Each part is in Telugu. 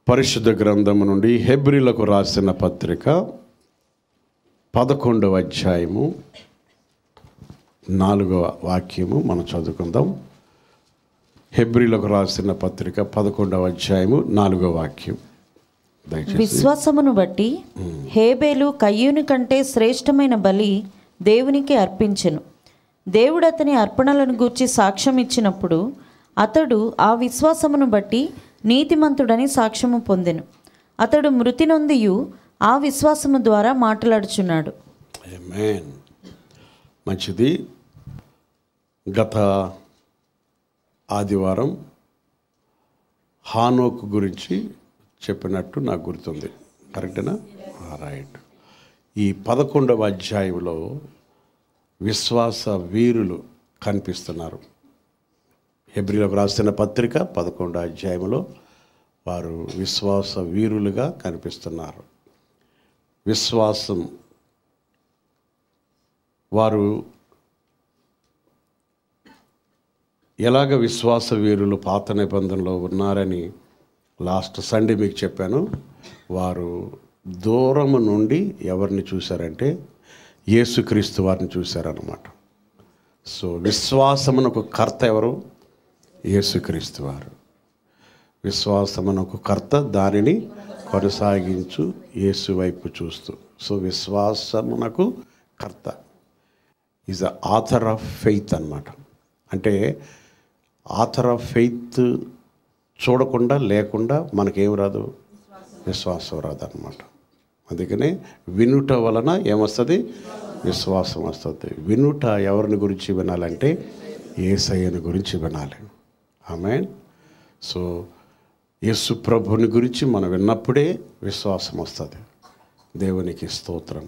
పరిశుద్ధ గ్రంథము నుండి హెబ్రీలకు రాసిన పత్రిక 11వ అధ్యాయము 4వ వాక్యము మనం చదువుకుందాం. హెబ్రీలకు రాసిన పత్రిక 11వ అధ్యాయము 4వ వాక్యం. విశ్వాసమును బట్టి హేబేలు కయ్యూని కంటే శ్రేష్టమైన బలి దేవునికి అర్పించెను. దేవుడు అతని అర్పణలను గూర్చి సాక్ష్యం ఇచ్చినప్పుడు అతడు ఆ విశ్వాసమును బట్టి నీతిమంతుడని సాక్ష్యము పొందెను. అతడు మృతి నొందియు ఆ విశ్వాసము ద్వారా మాట్లాడుచున్నాడు. ఆమేన్. మంచిది. గత ఆదివారం హానోకు గురించి చెప్పినట్టు నాకు గుర్తుంది. కరెక్టేనా? రైట్. ఈ 11వ అధ్యాయంలో విశ్వాస వీరులు కనిపిస్తున్నారు. హెబ్రీలకు రాసిన పత్రిక 11వ అధ్యాయంలో వారు విశ్వాస వీరులుగా కనిపిస్తున్నారు. విశ్వాసం వారు ఎలాగ విశ్వాస వీరులు పాత నిబంధనలో ఉన్నారని లాస్ట్ సండే మీకు చెప్పాను. వారు దూరము నుండి ఎవరిని చూశారంటే యేసుక్రీస్తు వారిని చూశారన్నమాట. సో విశ్వాసమునకు కర్త ఎవరు? యేసుక్రీస్తు వారు. విశ్వాసమునకు కర్త, దానిని కొనసాగించు యేసు వైపు చూస్తూ. సో విశ్వాసమునకు కర్త is the author of faith అన్నమాట. అంటే ఆథర్ ఆఫ్ ఫెయిత్ చూడకుండా లేకుండా మనకేం రాదు? విశ్వాసం రాదు అన్నమాట. అందుకనే వినుట వలన ఏమొస్తుంది? విశ్వాసం వస్తుంది. వినుట ఎవరిని గురించి వినాలంటే యేసయ్యను గురించి వినాలి. ఆమేన్. సో యేసు ప్రభుని గురించి మనం విన్నప్పుడే విశ్వాసం వస్తుంది. దేవునికి స్తోత్రం.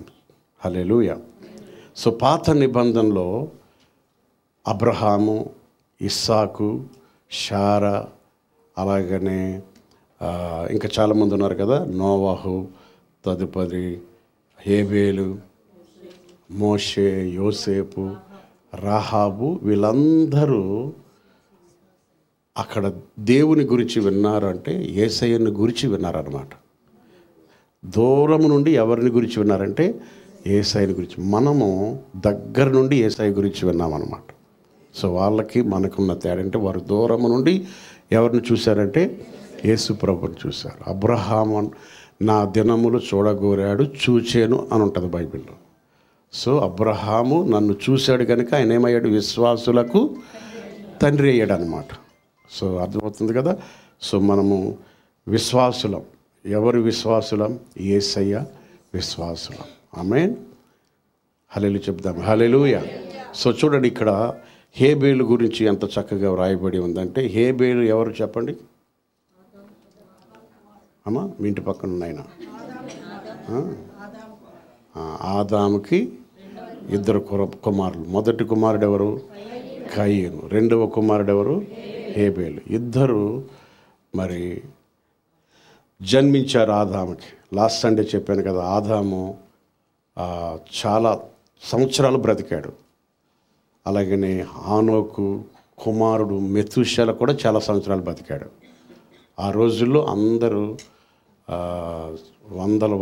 హల్లెలూయా. సో పాత నిబంధనలో అబ్రహాము, ఇస్సాకు, శారా, అలాగనే ఇంకా చాలామంది ఉన్నారు కదా. నోవాహు, తదుపరి హేబేలు, మోషే, యోసేపు, రాహాబు, వీళ్ళందరూ అక్కడ దేవుని గురించి విన్నారు. అంటే యేసయ్యని గురించి విన్నారన్నమాట. దూరం నుండి ఎవరిని గురించి విన్నారంటే యేసయ్యని గురించి. మనము దగ్గర నుండి యేసయ్య గురించి విన్నామన్నమాట. సో వాళ్ళకి మనకున్న తేడా అంటే వారు దూరం నుండి ఎవరిని చూశారంటే యేసు ప్రభుని చూశారు. అబ్రహాము నా దినములు చూడగోరాడు, చూచాను అని ఉంటుంది బైబిల్లో. సో అబ్రహాము నన్ను చూశాడు కనుక ఆయన ఏమయ్యాడు? విశ్వాసులకు తండ్రి అయ్యాడు అనమాట. సో అర్థమవుతుంది కదా. సో మనము విశ్వాసులం. ఎవరు విశ్వాసులం? యేసయ్య విశ్వాసులం. ఆమేన్. హల్లెలూయా చెప్దాం. హల్లెలూయా. సో చూడండి, ఇక్కడ హేబేలు గురించి ఎంత చక్కగా వ్రాయబడి ఉందంటే, హేబేలు ఎవరు చెప్పండి అమ్మా? మీ ఇంటి పక్కన ఉన్నాయన. ఆదాముకి 2 కుమారులు. మొదటి కుమారుడు ఎవరు? కయీను. రెండవ కుమారుడు ఎవరు? హేబేలు. ఇద్దరు మరి జన్మించారు ఆదాముకి. లాస్ట్ సండే చెప్పాను కదా, ఆదాము చాలా సంవత్సరాలు బ్రతికాడు. అలాగనే హానోకు కుమారుడు మెతూషెల కూడా చాలా సంవత్సరాలు బ్రతికాడు. ఆ రోజుల్లో అందరూ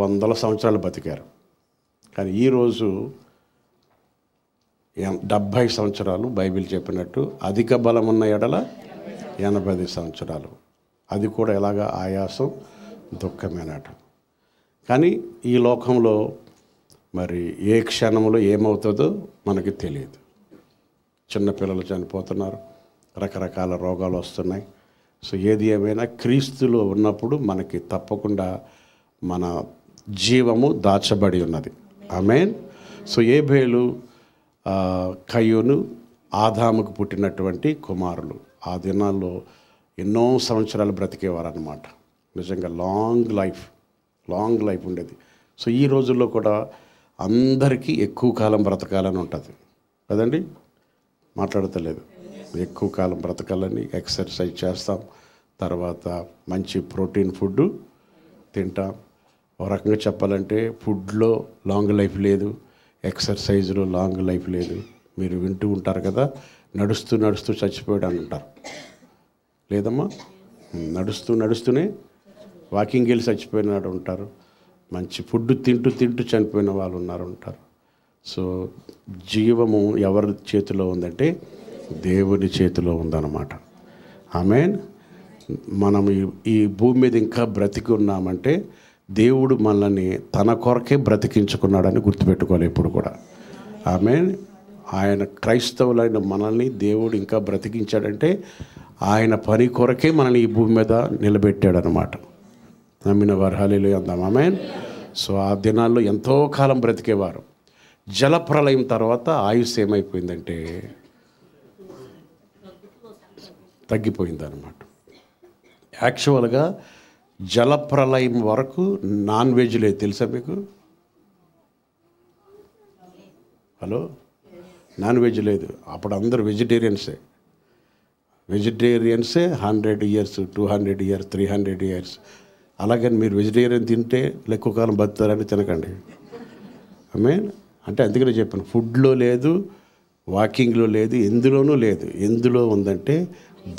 వందల సంవత్సరాలు బతికారు. కానీ ఈరోజు 70 సంవత్సరాలు బైబిల్ చెప్పినట్టు, అధిక బలం ఉన్న ఎడల 80 సంవత్సరాలు. అది కూడా ఎలాగా? ఆయాసం, దుఃఖమేనట. కానీ ఈ లోకంలో మరి ఏ క్షణంలో ఏమవుతుందో మనకి తెలియదు. చిన్నపిల్లలు చనిపోతున్నారు, రకరకాల రోగాలు వస్తున్నాయి. సో ఏది ఏమైనా క్రీస్తులో ఉన్నప్పుడు మనకి తప్పకుండా మన జీవము దాచబడి ఉన్నది. ఆమేన్. సో హేబేలు, కయ్యూను ఆదాముకు పుట్టినటువంటి కుమారులు. ఆ దినాల్లో ఎన్నో సంవత్సరాలు బ్రతికేవారు అన్నమాట. నిజంగా లాంగ్ లైఫ్ ఉండేది. సో ఈ రోజుల్లో కూడా అందరికీ ఎక్కువ కాలం బ్రతకాలని ఉంటుంది కదండి. మాట్లాడతలేదు. ఎక్కువ కాలం బ్రతకాలని ఎక్సర్సైజ్ చేస్తాం, తర్వాత మంచి ప్రోటీన్ ఫుడ్ తింటాం. ఒక రకంగా చెప్పాలంటే ఫుడ్లో లాంగ్ లైఫ్ లేదు, ఎక్సర్సైజ్లో లాంగ్ లైఫ్ లేదు. మీరు వింటూ ఉంటారు కదా, నడుస్తూ చచ్చిపోయాడు అని అంటారు. లేదమ్మా, నడుస్తూనే వాకింగ్ వెళ్ళి చచ్చిపోయినాడు ఉంటారు, మంచి ఫుడ్ తింటూ చనిపోయిన వాళ్ళు ఉంటారు. సో జీవము ఎవరి చేతిలో ఉందంటే దేవుని చేతిలో ఉందన్నమాట. ఆమేన్. మనం ఈ భూమి మీద ఇంకా బ్రతికి ఉన్నామంటే దేవుడు మనల్ని తన కొరకే బ్రతికించుకున్నాడని గుర్తుపెట్టుకోవాలి ఎప్పుడు కూడా. ఆమేన్. ఆయన క్రైస్తవులైన మనల్ని దేవుడు ఇంకా బ్రతికించాడంటే ఆయన పని కొరకే మనల్ని ఈ భూమి మీద నిలబెట్టాడనమాట. నమ్మిన వారు హల్లెలూయా అందాం. ఆమేన్. సో ఆ దినాల్లో ఎంతో కాలం బ్రతికేవారు. జలప్రలయం తర్వాత ఆయుష్ ఏమైపోయిందంటే తగ్గిపోయిందన్నమాట. యాక్చువల్గా జలప్రలయం వరకు నాన్ వెజ్ లేదు, తెలుసా మీకు? హలో, నాన్ వెజ్ లేదు. అప్పుడు అందరూ వెజిటేరియన్సే 100 years 200 years 300 years. అలాగని మీరు వెజిటేరియన్ తింటే ఎక్కువ కాలం బతుకుతారని తినకండి. మీన్ అంటే అందుకనే చెప్పాను, ఫుడ్లో లేదు, వాకింగ్లో లేదు, ఎందులోనూ లేదు. ఎందులో ఉందంటే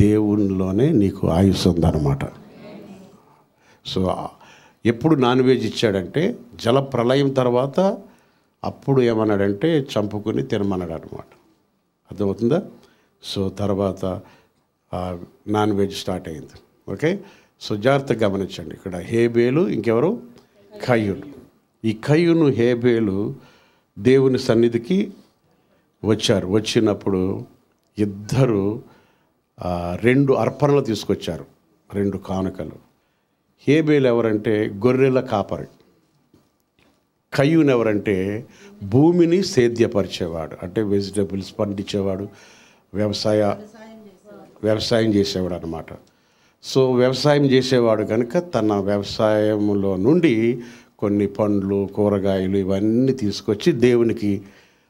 దేవునిలోనే నీకు ఆయుష్ ఉందన్నమాట. సో ఎప్పుడు నాన్ వెజ్ ఇచ్చాడంటే జల ప్రళయం తర్వాత అప్పుడు ఏమన్నాడంటే చంపుకుని తినమన్నాడు అనమాట. అర్థమవుతుందా? సో తర్వాత నాన్ వెజ్ స్టార్ట్ అయింది. ఓకే, సో జాగ్రత్తగా గమనించండి. ఇక్కడ హేబేలు, ఇంకెవరు? కయ్యూను. ఈ కయ్యూను హేబేలు దేవుని సన్నిధికి వచ్చారు. వచ్చినప్పుడు ఇద్దరు 2 అర్పణలు తీసుకొచ్చారు, 2 కానుకలు. హేబేలు ఎవరంటే గొర్రెల కాపరి. కయ్యూను ఎవరంటే భూమిని సేద్యపరిచేవాడు, అంటే వెజిటబుల్స్ పండించేవాడు, వ్యవసాయం చేసేవాడు అనమాట. సో వ్యవసాయం చేసేవాడు కనుక తన వ్యవసాయంలో నుండి కొన్ని పండ్లు, కూరగాయలు ఇవన్నీ తీసుకొచ్చి దేవునికి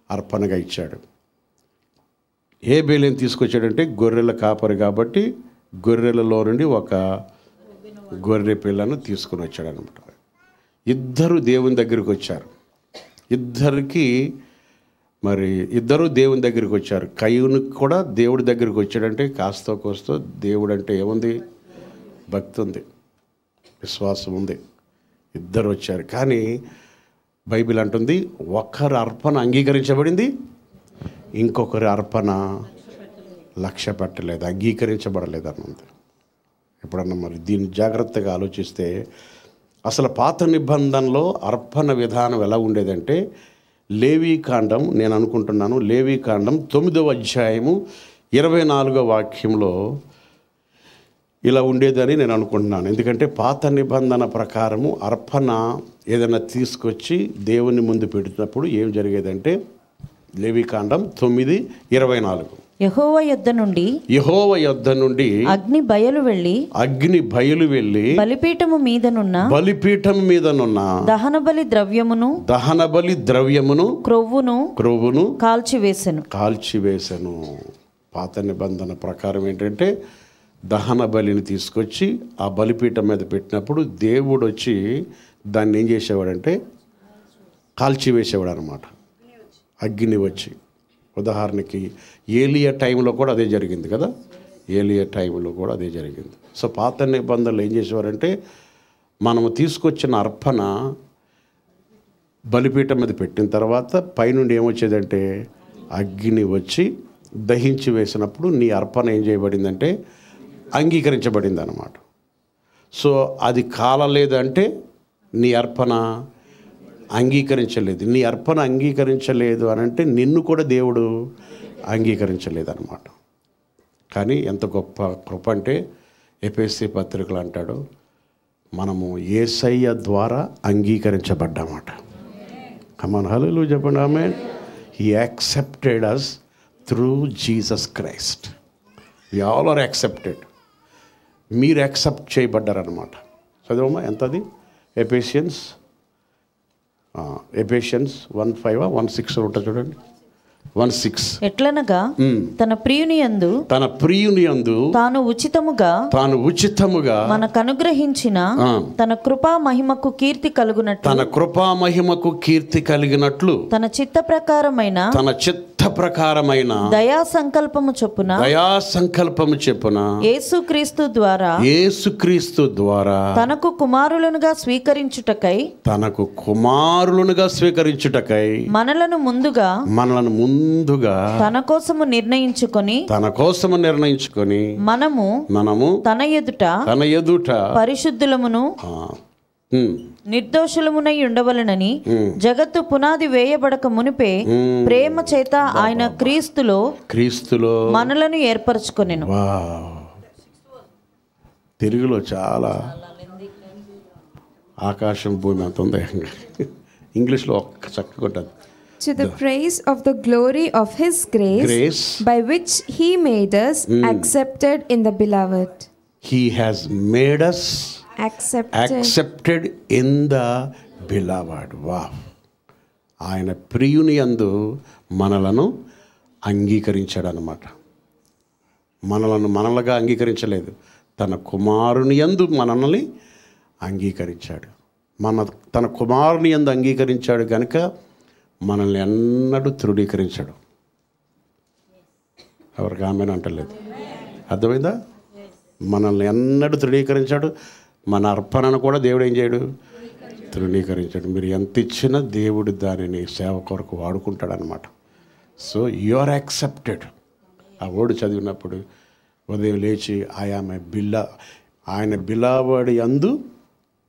అర్పణగా ఇచ్చాడు. హేబేలు ఏం తీసుకొచ్చాడంటే గొర్రెల కాపరి కాబట్టి గొర్రెలలో నుండి ఒక గొర్రె పిల్లను తీసుకుని వచ్చాడు అనమాట. ఇద్దరు దేవుని దగ్గరికి వచ్చారు. ఇద్దరు దేవుని దగ్గరికి వచ్చారు. కయ్యూనుకి కూడా దేవుడి దగ్గరికి వచ్చాడంటే కాస్తో కోస్తో దేవుడు అంటే ఏముంది? భక్తి ఉంది, విశ్వాసం ఉంది. ఇద్దరు వచ్చారు. కానీ బైబిల్ అంటుంది ఒకరి అర్పణ అంగీకరించబడింది, ఇంకొకరి అర్పణ లక్ష్య పెట్టలేదు, అంగీకరించబడలేదు అన్నది. ఎప్పుడన్నా మరి దీన్ని జాగ్రత్తగా ఆలోచిస్తే అసలు పాత నిబంధనలో అర్పణ విధానం ఎలా ఉండేదంటే లేవీకాండం, నేను అనుకుంటున్నాను లేవీకాండం 9వ అధ్యాయము 24వ వాక్యంలో ఇలా ఉండేదని నేను అనుకుంటున్నాను. ఎందుకంటే పాత నిబంధన ప్రకారము అర్పణ ఏదైనా తీసుకొచ్చి దేవుని ముందు పెట్టినప్పుడు ఏం జరిగేదంటే లేవీకాండం 9:24 యెహోవా యొద్ద నుండి అగ్ని బయలు వెళ్ళి బలిపీఠము మీదనున్న దహనబలి ద్రవ్యమును క్రొవ్వును కాల్చివేసెను. పాత నిబంధన ప్రకారం ఏంటంటే దహన బలిని తీసుకొచ్చి ఆ బలిపీఠం మీద పెట్టినప్పుడు దేవుడు వచ్చి దాన్ని ఏం చేసేవాడంటే కాల్చివేసేవాడు అనమాట, అగ్ని వచ్చి. ఉదాహరణకి ఏలియా టైంలో కూడా అదే జరిగింది కదా, ఏలియా టైంలో కూడా అదే జరిగింది. సో పాత నిబంధనలు ఏం చేసేవారంటే మనము తీసుకొచ్చిన అర్పణ బలిపీఠం మీద పెట్టిన తర్వాత పైనుండి ఏమొచ్చేదంటే అగ్ని వచ్చి దహించి వేసినప్పుడు నీ అర్పణ ఏం చేయబడిందంటే అంగీకరించబడింది అన్నమాట. సో అది కాలలేదంటే నీ అర్పణ అంగీకరించలేదు. నీ అర్పణ అంగీకరించలేదు అని అంటే నిన్ను కూడా దేవుడు అంగీకరించలేదు అనమాట. కానీ ఎంత గొప్ప కృప అంటే ఎఫెసీ పత్రికలు అంటాడు, మనము యేసయ్య ద్వారా అంగీకరించబడ్డామాట. కమాన్ హల్లెలూయా చెప్పండి amen. He accepted us through Jesus Christ. We all are accepted. మీరు యాక్సెప్ట్ చేయబడ్డారనమాట. చదవమ్మా, ఎంతది? ఎఫెసియన్స్ 1:5 1:6 ఉంటుంది చూడండి. 1:6 ఎట్లనగా తన ప్రియుని యందు తాను ఉచితముగా మనకు అనుగ్రహించిన తన కృపా మహిమకు కీర్తి కలుగునట్లు తన చిత్త ప్రకారమైన దయా సంకల్పము చొప్పున యేసుక్రీస్తు ద్వారా తనకు కుమారులనుగా స్వీకరించుటకై మనలను ముందుగా తన కోసము నిర్ణయించుకొని మనము తన ఎదుట పరిశుద్ధులమును నిర్దోషులమునై ఉండవలెనని జగత్తు పునాది వేయబడక మునిపే ప్రేమ చేత ఆయన క్రీస్తులో మనలను ఏర్పరచుకొనెను. తెలుగులో చాలా ఆకాశం భూమి అంత ఉంది. ఇంగ్లీష్లో ఒక్క చక్కగా ఉంటుంది. To the praise of the glory of his grace by which he made us accepted in the beloved. He has made us accepted in the beloved. Wow. ఆయన ప్రియుని యందు మనలను అంగీకరించాడు అన్నమాట. మనలుగా అంగీకరించలేదు, తన కుమారుని యందు మనల్ని అంగీకరించాడు. తన కుమారుని యందు అంగీకరించాడు కనుక మనల్ని ఎన్నడూ తృణీకరించాడు. ఎవరికి ఆమెను అంటలేదు, అర్థమైందా? మనల్ని ఎన్నడూ తృణీకరించాడు. మన అర్పణను కూడా దేవుడు ఏం చేయడు, తృణీకరించాడు. మీరు ఎంత ఇచ్చినా దేవుడు దానిని సేవ కొరకు వాడుకుంటాడు అనమాట. So you are accepted. ఆ వర్డ్ చదివినప్పుడు ఉదయం లేచి ఆయన బిలావాడి యందు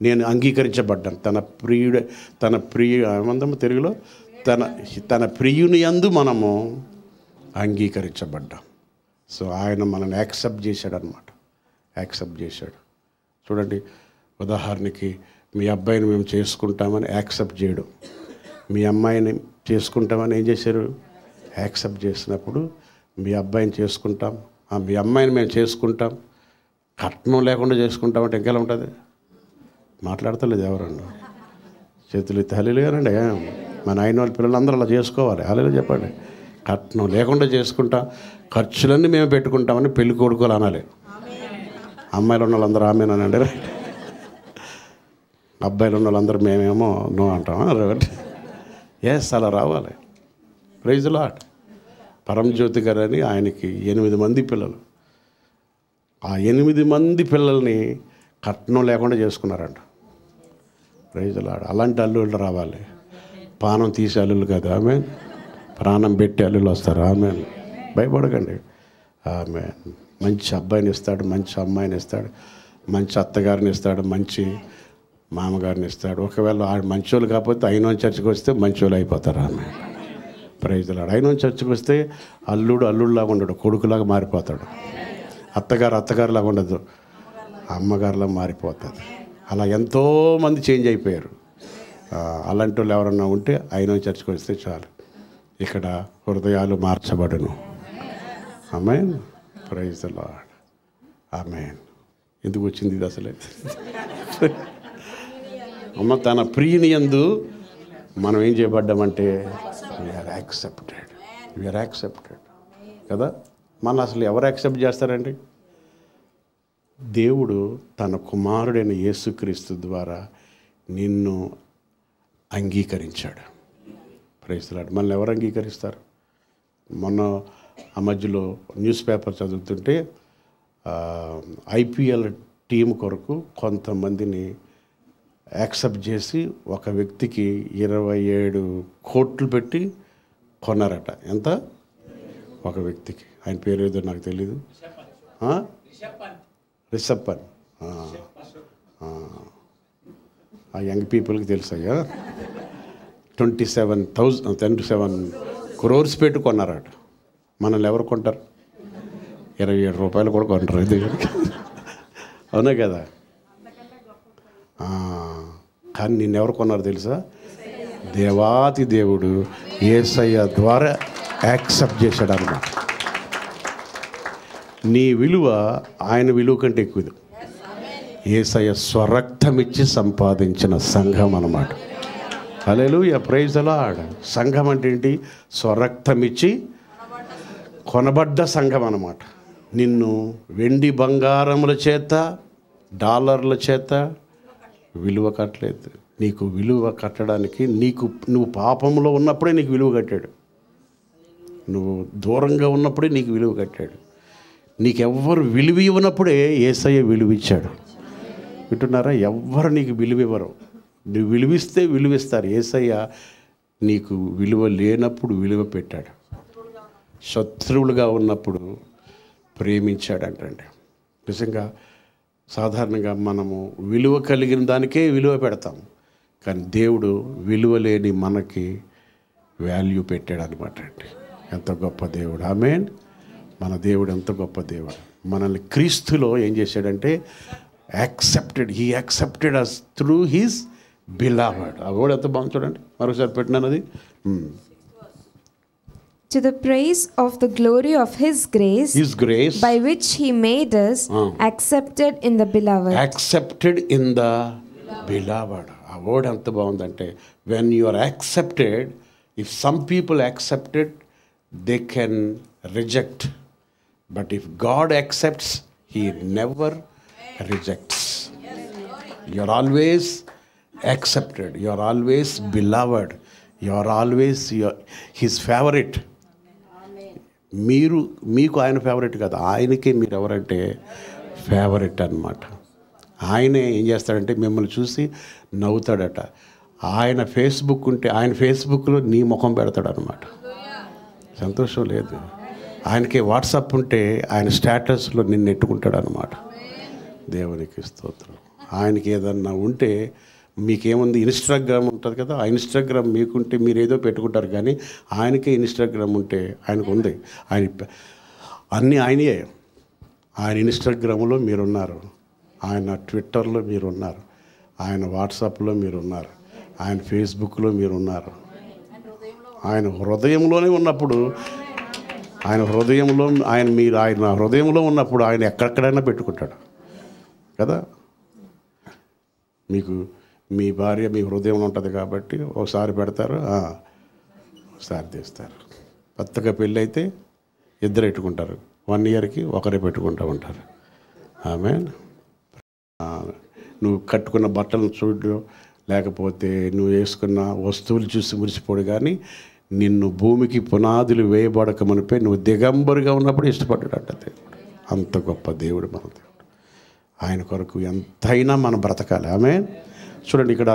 నేను అంగీకరించబడ్డాను. తన ప్రియుడు ఏమందాము తెలుగులో, తన ప్రియుని యందు మనము అంగీకరించబడ్డాం. సో ఆయన మనల్ని యాక్సెప్ట్ చేశాడు అనమాట. యాక్సెప్ట్ చేశాడు. చూడండి, ఉదాహరణకి మీ అబ్బాయిని మేము చేసుకుంటామని యాక్సెప్ట్ చేయడం, మీ అమ్మాయిని చేసుకుంటామని ఏం చేశారు, యాక్సెప్ట్ చేసినప్పుడు మీ అబ్బాయిని చేసుకుంటాం, మీ అమ్మాయిని మేము చేసుకుంటాం, కట్నం లేకుండా చేసుకుంటామంటే ఇంకెలా ఉంటుంది? మాట్లాడతలేదు ఎవరన్నా? చేతులు ఎత్తి హల్లెలూయానండి. మన ఆయన వాళ్ళ పిల్లలందరూ అలా చేసుకోవాలి. హల్లెలూయా చెప్పండి. కట్నం లేకుండా చేసుకుంటాం, ఖర్చులన్నీ మేము పెట్టుకుంటామని పెళ్లి కొడుకోలు అనాలి. అమ్మాయిలు ఉన్న వాళ్ళందరూ ఆమెనండి, అబ్బాయిలు ఉన్న వాళ్ళందరూ మేమేమో నో అంటాం. ఎస్, అలా రావాలి. Praise lord. పరంజ్యోతి గారు అని ఆయనకి 8 మంది పిల్లలు. ఆ 8 మంది పిల్లల్ని కట్నం లేకుండా చేసుకున్నారంట. Praise lord. అలాంటి అల్లుళ్ళు రావాలి. పానం తీసే అల్లుళ్ళు కదా, ఆమె ప్రాణం పెట్టి అల్లుళ్ళు వస్తారు. ఆమె భయపడకండి. ఆమె మంచి అబ్బాయిని ఇస్తాడు, మంచి అమ్మాయిని ఇస్తాడు, మంచి అత్తగారిని ఇస్తాడు, మంచి మామగారిని ఇస్తాడు. ఒకవేళ మంచోళ్ళు కాకపోతే అయినోని చర్చకు వస్తే మంచోళ్ళు అయిపోతారు. ఆమె ప్రైజ్ లార్డ్. అయినోని చర్చకు వస్తే అల్లుడులాగా ఉండడు, కొడుకులాగా మారిపోతాడు. అత్తగారులాగా ఉండదు, అమ్మగారులా మారిపోతుంది. అలా ఎంతోమంది చేంజ్ అయిపోయారు. అలాంటి వాళ్ళు ఎవరన్నా ఉంటే అయినోని చర్చకు వస్తే చాలు, ఇక్కడ హృదయాలు మార్చబడును. Amen. Praise the Lord. Amen. ఎందుకు వచ్చింది ఇది అసలే? అమ్మ, తన ప్రియుని యందు మనం ఏం చేయబడ్డామంటే వీఆర్ యాక్సెప్టెడ్ కదా. మన అసలు ఎవరు యాక్సెప్ట్ చేస్తారండి? దేవుడు తన కుమారుడైన యేసుక్రీస్తు ద్వారా నిన్ను అంగీకరించాడు. Praise the lord. మనల్ని ఎవరు అంగీకరిస్తారు? మొన్న ఆ మధ్యలో న్యూస్ పేపర్ చదువుతుంటే ఐపీఎల్ టీం కొరకు కొంతమందిని యాక్సెప్ట్ చేసి ఒక వ్యక్తికి 27 కోట్లు పెట్టి కొన్నారట. ఎంత? ఒక వ్యక్తికి. ఆయన పేరు ఏదో నాకు తెలీదు. రిషప్పన్. ఆ యంగ్ పీపుల్కి తెలుసయ్యా. 27 crores పెట్టి కొన్నారట. మనల్ని ఎవరు కొంటారు? 27 రూపాయలు కూడా కొంటారు. ఇది అవునా కదా? కానీ నిన్నెవరు కొన్నారు తెలుసా? దేవాతి దేవుడు యేసయ్య ద్వారా యాక్సెప్ట్ చేశాడు అన్నమాట. నీ విలువ ఆయన విలువ కంటే ఎక్కువ. యేసయ్య స్వరక్తం ఇచ్చి సంపాదించిన సంఘం అన్నమాట. హల్లెలూయా, ప్రైజ్ ది లార్డ్. సంఘం అంటే ఏంటి? స్వరక్తమిచ్చి కొనబడ్డ సంఘం అన్నమాట. నిన్ను వెండి బంగారముల చేత, డాలర్ల చేత విలువ కట్టలేదు. నీకు విలువ కట్టడానికి నువ్వు పాపంలో ఉన్నప్పుడే నీకు విలువ కట్టాడు. నువ్వు దూరంగా ఉన్నప్పుడే నీకు విలువ కట్టాడు. నీకెవ్వరు విలువ ఇవ్వనప్పుడే యేసయ్య విలువ ఇచ్చాడు. వింటున్నారా? ఎవ్వరు నీకు విలువ ఇవ్వరు. నువ్వు విలువిస్తే విలువిస్తారు. యేసయ్య నీకు విలువ లేనప్పుడు విలువ పెట్టాడు. శత్రువులుగా ఉన్నప్పుడు ప్రేమించాడంటండి. నిజంగా సాధారణంగా మనము విలువ కలిగిన దానికే విలువ పెడతాం, కానీ దేవుడు విలువ లేని మనకి వాల్యూ పెట్టాడు అనమాట అండి. ఎంత గొప్ప దేవుడు! ఆమేన్. మన దేవుడు ఎంత గొప్ప దేవుడు! మనల్ని క్రీస్తులో ఏం చేశాడంటే he accepted us through his beloved. ఆ వర్డ్ ఎంత బాగుంది చూడండి, మరొకసారి పెట్టినాను అది. To the praise of the glory of His grace, by which He made us accepted in the beloved. Accepted in the beloved. ఆ వర్డ్ ఎంత బాగుందంటే, when you are accepted, if some people accepted, they can reject. But if God accepts, He never rejects. You are always accepted. You are always beloved. You are always His favorite. మీకు ఆయన ఫేవరెట్ కాదు, ఆయనకే మీరు ఎవరంటే ఫేవరెట్ అన్నమాట. ఆయనే ఏం చేస్తాడంటే మిమ్మల్ని చూసి నవ్వుతాడట. ఆయన ఫేస్బుక్ ఉంటే ఆయన ఫేస్బుక్లో నీ ముఖం పెడతాడు అనమాట. సంతోషం లేదు. ఆయనకి వాట్సాప్ ఉంటే ఆయన స్టేటస్లో నిన్ను ఎట్టుకుంటాడు అనమాట. దేవునికి స్తోత్రం. ఆయనకి ఏదన్నా ఉంటే, మీకేముంది ఇన్స్టాగ్రామ్ ఉంటుంది కదా, ఆ ఇన్స్టాగ్రామ్ మీకుంటే మీరు ఏదో పెట్టుకుంటారు, కానీ ఆయనకే ఇన్స్టాగ్రామ్ ఉంటే ఆయనకు ఉంది. అన్నీ ఆయనయే. ఆయన ఇన్స్టాగ్రామ్లో మీరున్నారు, ఆయన ట్విట్టర్లో మీరున్నారు, ఆయన వాట్సాప్లో మీరున్నారు, ఆయన ఫేస్బుక్లో మీరున్నారు. ఆయన హృదయంలోనే ఉన్నప్పుడు ఆయన హృదయంలో ఉన్నప్పుడు ఆయన ఎక్కడెక్కడైనా పెట్టుకుంటాడు కదా. మీకు మీ భార్య మీ హృదయంలో ఉంటుంది కాబట్టి ఒకసారి పెడతారు, ఒకసారి తీస్తారు. కొత్తగా పెళ్ళి అయితే ఇద్దరు పెట్టుకుంటారు, 1 ఇయర్కి ఒకరే పెట్టుకుంటూ ఉంటారు. ఆమేన్. నువ్వు కట్టుకున్న బట్టలను చూడు, లేకపోతే నువ్వు వేసుకున్న వస్తువులు చూసి మురిసిపోడు, కానీ నిన్ను భూమికి పునాదులు వేయబడక మునిపే నువ్వు దిగంబరుగా ఉన్నప్పుడు ఇష్టపడ్డాడంట దేవుడు. అంత గొప్ప దేవుడు మన దేవుడు. ఆయన కొరకు ఎంతైనా మనం బ్రతకాలి. ఆమేన్. చూడండి, ఇక్కడ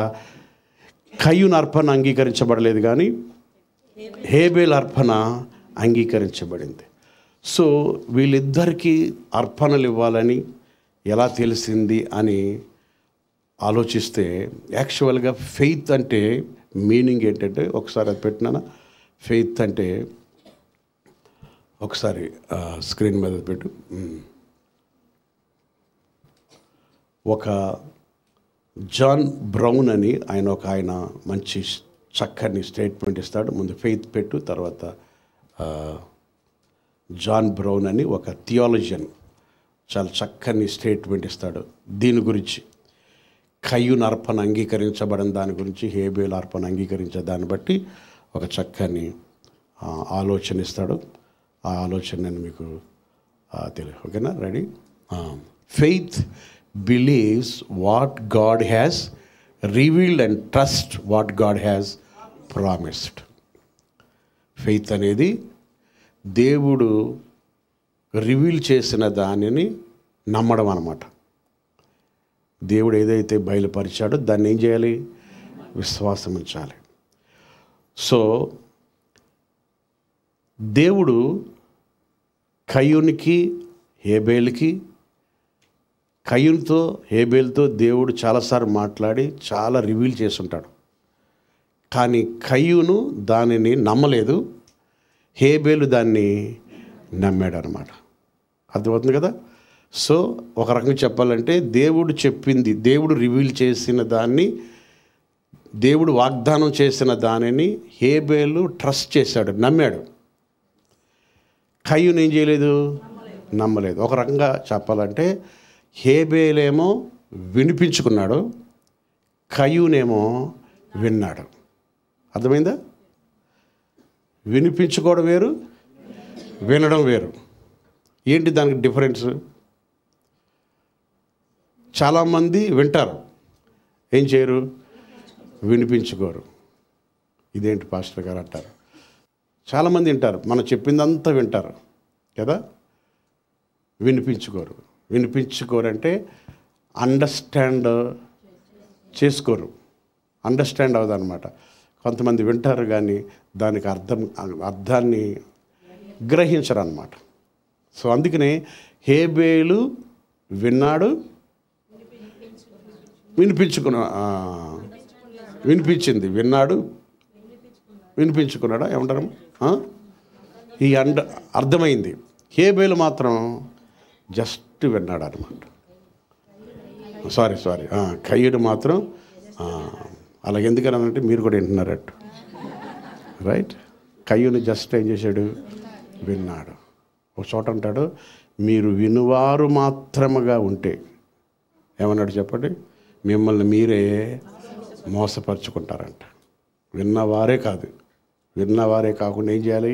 కయ్యూను అర్పణ అంగీకరించబడలేదు, కానీ హేబేల్ అర్పణ అంగీకరించబడింది. సో వీళ్ళిద్దరికీ అర్పణలు ఇవ్వాలని ఎలా తెలిసింది అని ఆలోచిస్తే, యాక్చువల్గా ఫెయిత్ అంటే మీనింగ్ ఏంటంటే, ఒకసారి అది పెట్టినా, ఫెయిత్ అంటే ఒకసారి స్క్రీన్ మీద పెట్టు. ఒక జాన్ బ్రౌన్ అని ఆయన మంచి చక్కని స్టేట్మెంట్ ఇస్తాడు. ముందు ఫెయిత్ పెట్టు, తర్వాత జాన్ బ్రౌన్ అని ఒక థియాలజియన్ చాలా చక్కని స్టేట్మెంట్ ఇస్తాడు దీని గురించి. కయ్యూను అర్పణ అంగీకరించబడిన దాని గురించి, హేబేల్ అర్పణ అంగీకరించే దాన్ని బట్టి ఒక చక్కని ఆలోచన ఇస్తాడు. ఆ ఆలోచన నేను మీకు తెలియదు. ఓకేనా? Ready? Faith believes what God has revealed and trust what God has promised. Faith అనేది దేవుడు రివీల్ చేసిన దానిని నమ్మడం అన్నమాట. దేవుడు ఏదైతే బయలుపరిచాడో దాన్ని ఏం చేయాలి? విశ్వాసం ఉంచాలి. సో దేవుడు కయ్యూనికి హేబేల్కి, కయ్యూనుతో హేబేల్తో దేవుడు చాలాసార్లు మాట్లాడి చాలా రివీల్ చేసి ఉంటాడు. కానీ కయ్యూను దానిని నమ్మలేదు, హేబేలు దాన్ని నమ్మాడు అనమాట. అర్థమవుతుంది కదా? సో ఒక రకంగా చెప్పాలంటే, దేవుడు చెప్పింది, దేవుడు రివీల్ చేసిన దాన్ని, దేవుడు వాగ్దానం చేసిన దానిని హేబేలు ట్రస్ట్ చేశాడు, నమ్మాడు. కయ్యూను ఏం చేయలేదు? నమ్మలేదు. ఒక రకంగా చెప్పాలంటే హేబేలేమో వినిపించుకున్నాడు, కయ్యూనేమో విన్నాడు. అర్థమైందా? వినిపించుకోవడం వేరు, వినడం వేరు. ఏంటి దానికి డిఫరెన్స్? చాలామంది వింటారు, ఏం చేయరు? వినిపించుకోరు. ఇదేంటి పాస్టర్ గారు అంటారు. చాలామంది వింటారు, మనం చెప్పిందంతా వింటారు కదా, వినిపించుకోరు. వినిపించుకోరంటే అండర్స్టాండ్ చేసుకోరు, అండర్స్టాండ్ అవ్వదన్నమాట. కొంతమంది వింటారు కానీ దానికి అర్థాన్ని గ్రహించరు అన్నమాట. సో అందుకనే హేబేలు విన్నాడు, వినిపించింది, విన్నాడు, వినిపించుకున్నాడా ఏమంటారు? ఈ అర్థమైంది. హేబేలు మాత్రం జస్ట్ విన్నాడు అనమాట. సారీ కయ్యూను మాత్రం అలాగే. ఎందుకనంటే మీరు కూడా వింటున్నారట్టు, రైట్? కయ్యూను జస్ట్ ఏం చేశాడు? విన్నాడు. ఒక చోట అంటాడు, మీరు వినువారు మాత్రముగా ఉంటే ఏమన్నాడు చెప్పండి? మిమ్మల్ని మీరే మోసపరుచుకుంటారంట. విన్నవారే కాదు, విన్నవారే కాకుండా ఏం చేయాలి?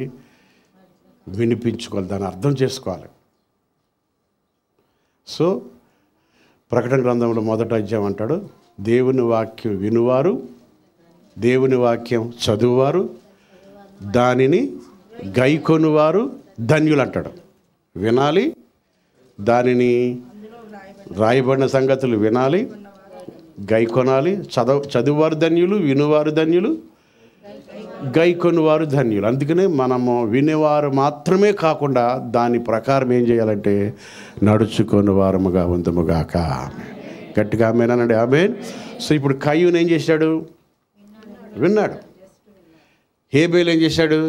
వినిపించుకోవాలి, దాన్ని అర్థం చేసుకోవాలి. సో ప్రకటన గ్రంథంలో 1వ అధ్యాయం అంటాడు, దేవుని వాక్యం వినువారు, దేవుని వాక్యం చదువువారు, దానిని గైకొనువారు ధన్యులు అంటాడు. వినాలి, దానిని రాయబడిన సంగతులు వినాలి, గైకొనాలి. చదువువారు ధన్యులు, వినువారు ధన్యులు, గైకొనువారు ధన్యులు. అందుకనే మనము వినేవారు మాత్రమే కాకుండా దాని ప్రకారం ఏం చేయాలంటే నడుచుకొని వారముగా ఉందముగాక. గట్టిగా ఆమేనండి, ఆమేన్. సో ఇప్పుడు కయ్యూను ఏం చేశాడు? విన్నాడు. హేబేలు ఏం చేశాడు?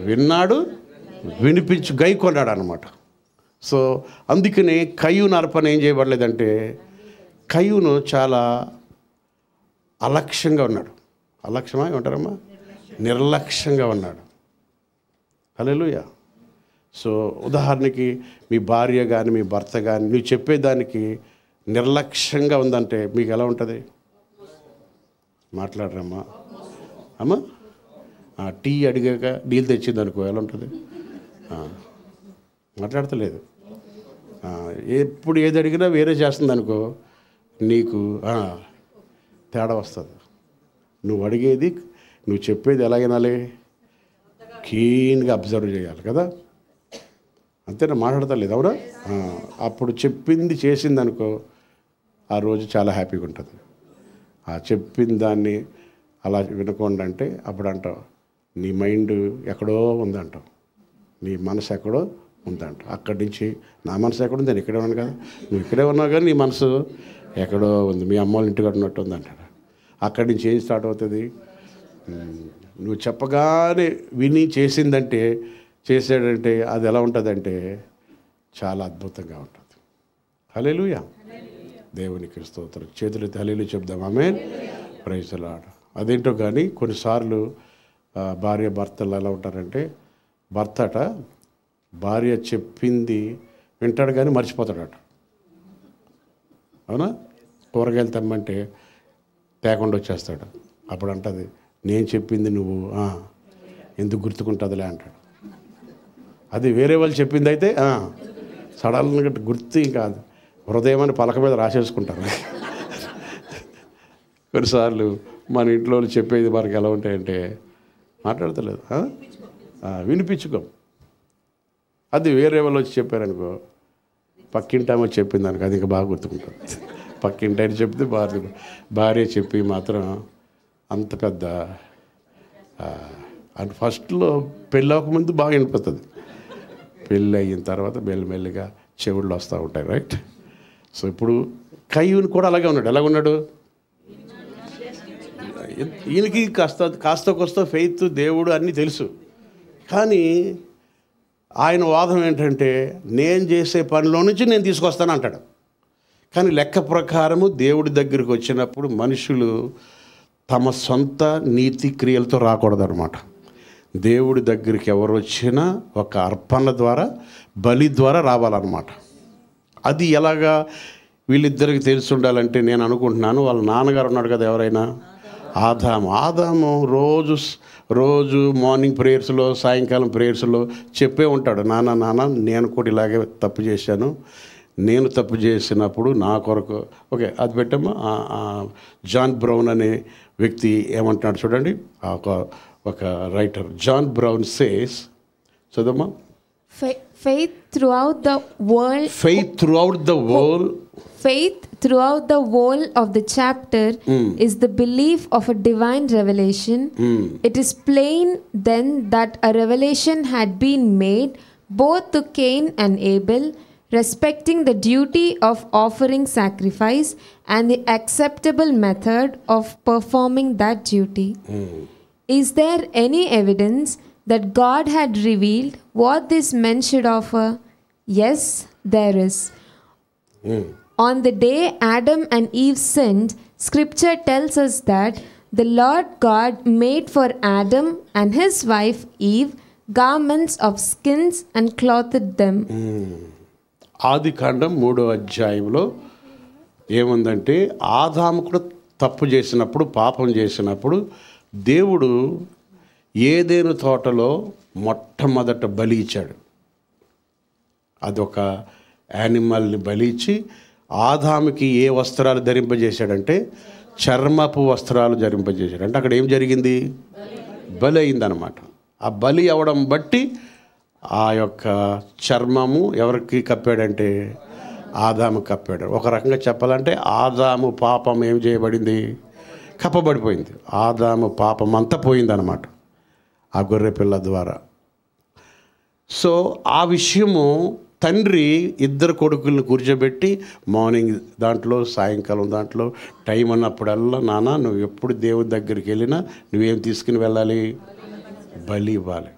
విన్నాడు, గైకొన్నాడు అనమాట. సో అందుకనే కయ్యూను అర్పణ ఏం చేయబడలేదంటే, కయ్యూను చాలా అలక్ష్యంగా ఉన్నాడు. అలక్ష్యమా ఏమంటారమ్మా? నిర్లక్ష్యంగా ఉన్నాడు. హల్లెలూయా. సో ఉదాహరణకి మీ భార్య కానీ మీ భర్త కానీ నువ్వు చెప్పేదానికి నిర్లక్ష్యంగా ఉందంటే మీకు ఎలా ఉంటుంది? మాట్లాడరమ్మా అమ్మా. టీ అడిగాక నీళ్ళు తెచ్చింది అనుకో, ఎలా ఉంటుంది? మాట్లాడతలేదు. ఎప్పుడు ఏది అడిగినా వేరే చేస్తుంది అనుకో, నీకు తేడా వస్తుంది. నువ్వు అడిగేది, నువ్వు చెప్పేది ఎలా వినాలి? క్లీన్గా అబ్జర్వ్ చేయాలి కదా, అంతేనా? మాట్లాడతలేదు, అవునా? అప్పుడు చెప్పింది చేసింది అనుకో, ఆ రోజు చాలా హ్యాపీగా ఉంటుంది. చెప్పిన దాన్ని అలా వినకుండా అంటే అప్పుడు అంటావు, నీ మైండ్ ఎక్కడో ఉందంటావు, నీ మనసు ఎక్కడో ఉందంట. అక్కడి నుంచి నా మనసు ఎక్కడ ఉంది? నేను ఇక్కడే ఉన్నాను కదా. నువ్వు ఇక్కడే ఉన్నావు కానీ నీ మనసు ఎక్కడో ఉంది, మీ అమ్మ వాళ్ళ ఇంటికి ఉన్నట్టు ఉంది అంటాడు. అక్కడి నుంచి ఏం స్టార్ట్ అవుతుంది? నువ్వు చెప్పగానే విని చేసాడంటే అది ఎలా ఉంటుందంటే చాలా అద్భుతంగా ఉంటుంది. హల్లెలూయా, దేవునికి స్తోత్రం. చేతులెత్తి హల్లెలూయా చెప్దాం. ఆమేన్, ప్రైజ్ ది లార్డ్. అదేంటో కానీ కొన్నిసార్లు భార్య భర్తలు ఎలా ఉంటారంటే, భర్తట భార్య చెప్పింది వింటాడు కానీ మర్చిపోతాడట. అవునా? కూరగాయలు తెమ్మంటే తేకుండా వచ్చేస్తాడు. అప్పుడు అంటది, నేను చెప్పింది నువ్వు ఎందుకు గుర్తుకుంటుందిలే అంటాడు. అది వేరే వాళ్ళు చెప్పింది అయితే సడన్గా గుర్తు కాదు, హృదయం అని పలక మీద రాసేసుకుంటారు. కొన్నిసార్లు మన ఇంట్లో చెప్పేది మనకి ఎలా ఉంటాయంటే మాట్లాడతలేదు, వినిపించుకో. అది వేరే వాళ్ళు వచ్చి చెప్పారనుకో, పక్కింటామో చెప్పింది అనుకో, అది ఇంకా బాగా గుర్తుకుంటుంది. పక్కింటి అని చెప్తే భార్య చెప్పి మాత్రం అంత పెద్ద అంటే ఫస్ట్లో పెళ్ళి అవ్వకముందు బాగా వినిపిస్తుంది, పెళ్ళి అయిన తర్వాత మెల్లిమెల్లిగా చెవుళ్ళు వస్తూ ఉంటాయి, రైట్? సో ఇప్పుడు కయ్యూను కూడా అలాగే ఉన్నాడు. ఎలా ఉన్నాడు? ఈయనకి కాస్త కొస్త ఫెయిత్, దేవుడు అన్నీ తెలుసు. కానీ ఆయన వాదం ఏంటంటే, నేను చేసే పనిలో నుంచి నేను తీసుకొస్తాను అంటాడు. కానీ లెక్క ప్రకారము దేవుడి దగ్గరికి వచ్చినప్పుడు మనుషులు తమ సొంత నీతి క్రియలతో రాకూడదన్నమాట. దేవుడి దగ్గరికి ఎవరు వచ్చినా ఒక అర్పణ ద్వారా, బలి ద్వారా రావాలన్నమాట. అది ఎలాగా వీళ్ళిద్దరికి తెలిసి ఉండాలంటే, నేను అనుకుంటున్నాను వాళ్ళ నాన్నగారు ఉన్నాడు కదా, ఎవరైనా ఆదాము రోజు మార్నింగ్ ప్రేయర్స్లో, సాయంకాలం ప్రేయర్స్లో చెప్పే ఉంటాడు, నాన్న నేను కూడా ఇలాగే తప్పు చేశాను, నేను తప్పు చేసినప్పుడు నా కొరకు. ఓకే, అది పెట్టమ్మా. జాన్ బ్రౌన్ అనే వ్యక్తి ఏమంటున్నాడు చూడండి, ఒక రైటర్. జాన్ బ్రౌన్ సేస్, చదమ్మా. Faith throughout the world. Faith throughout the whole of the chapter is the belief of a divine revelation. It is plain then that a revelation had been made both to Cain and Abel respecting the duty of offering sacrifice and the acceptable method of performing that duty. Is there any evidence that God had revealed what these men should offer? Yes, there is. On the day Adam and Eve sinned, Scripture tells us that the Lord God made for Adam and his wife Eve garments of skins and clothed them. ఆదికాండం 3వ అధ్యాయంలో ఏముందంటే, ఆదాము కూడా తప్పు చేసినప్పుడు, పాపం చేసినప్పుడు దేవుడు ఏదెను తోటలో మొట్టమొదట బలి ఇచ్చాడు. అదొక యానిమల్ని బలి ఇచ్చి ఆదాముకి ఏ వస్త్రాలు ధరింపజేశాడంటే చర్మపు వస్త్రాలు ధరింపజేశాడు. అంటే అక్కడ ఏం జరిగింది? బలి అయిందనమాట. ఆ బలి అవడం బట్టి ఆ యొక్క చర్మము ఎవరికి కప్పాడంటే ఆదాము కప్పాడు. ఒక రకంగా చెప్పాలంటే ఆదాము పాపం ఏం చేయబడింది? కప్పబడిపోయింది. ఆదాము పాపం అంతా పోయిందనమాట ఆ గొర్రె పిల్ల ద్వారా. సో ఆ విషయము తండ్రి ఇద్దరు కొడుకులను కూర్చోబెట్టి మార్నింగ్ దాంట్లో, సాయంకాలం దాంట్లో టైం అన్నప్పుడల్లా, నాన్న నువ్వు ఎప్పుడు దేవుడి దగ్గరికి వెళ్ళినా నువ్వేం తీసుకుని వెళ్ళాలి? బలి ఇవ్వాలి.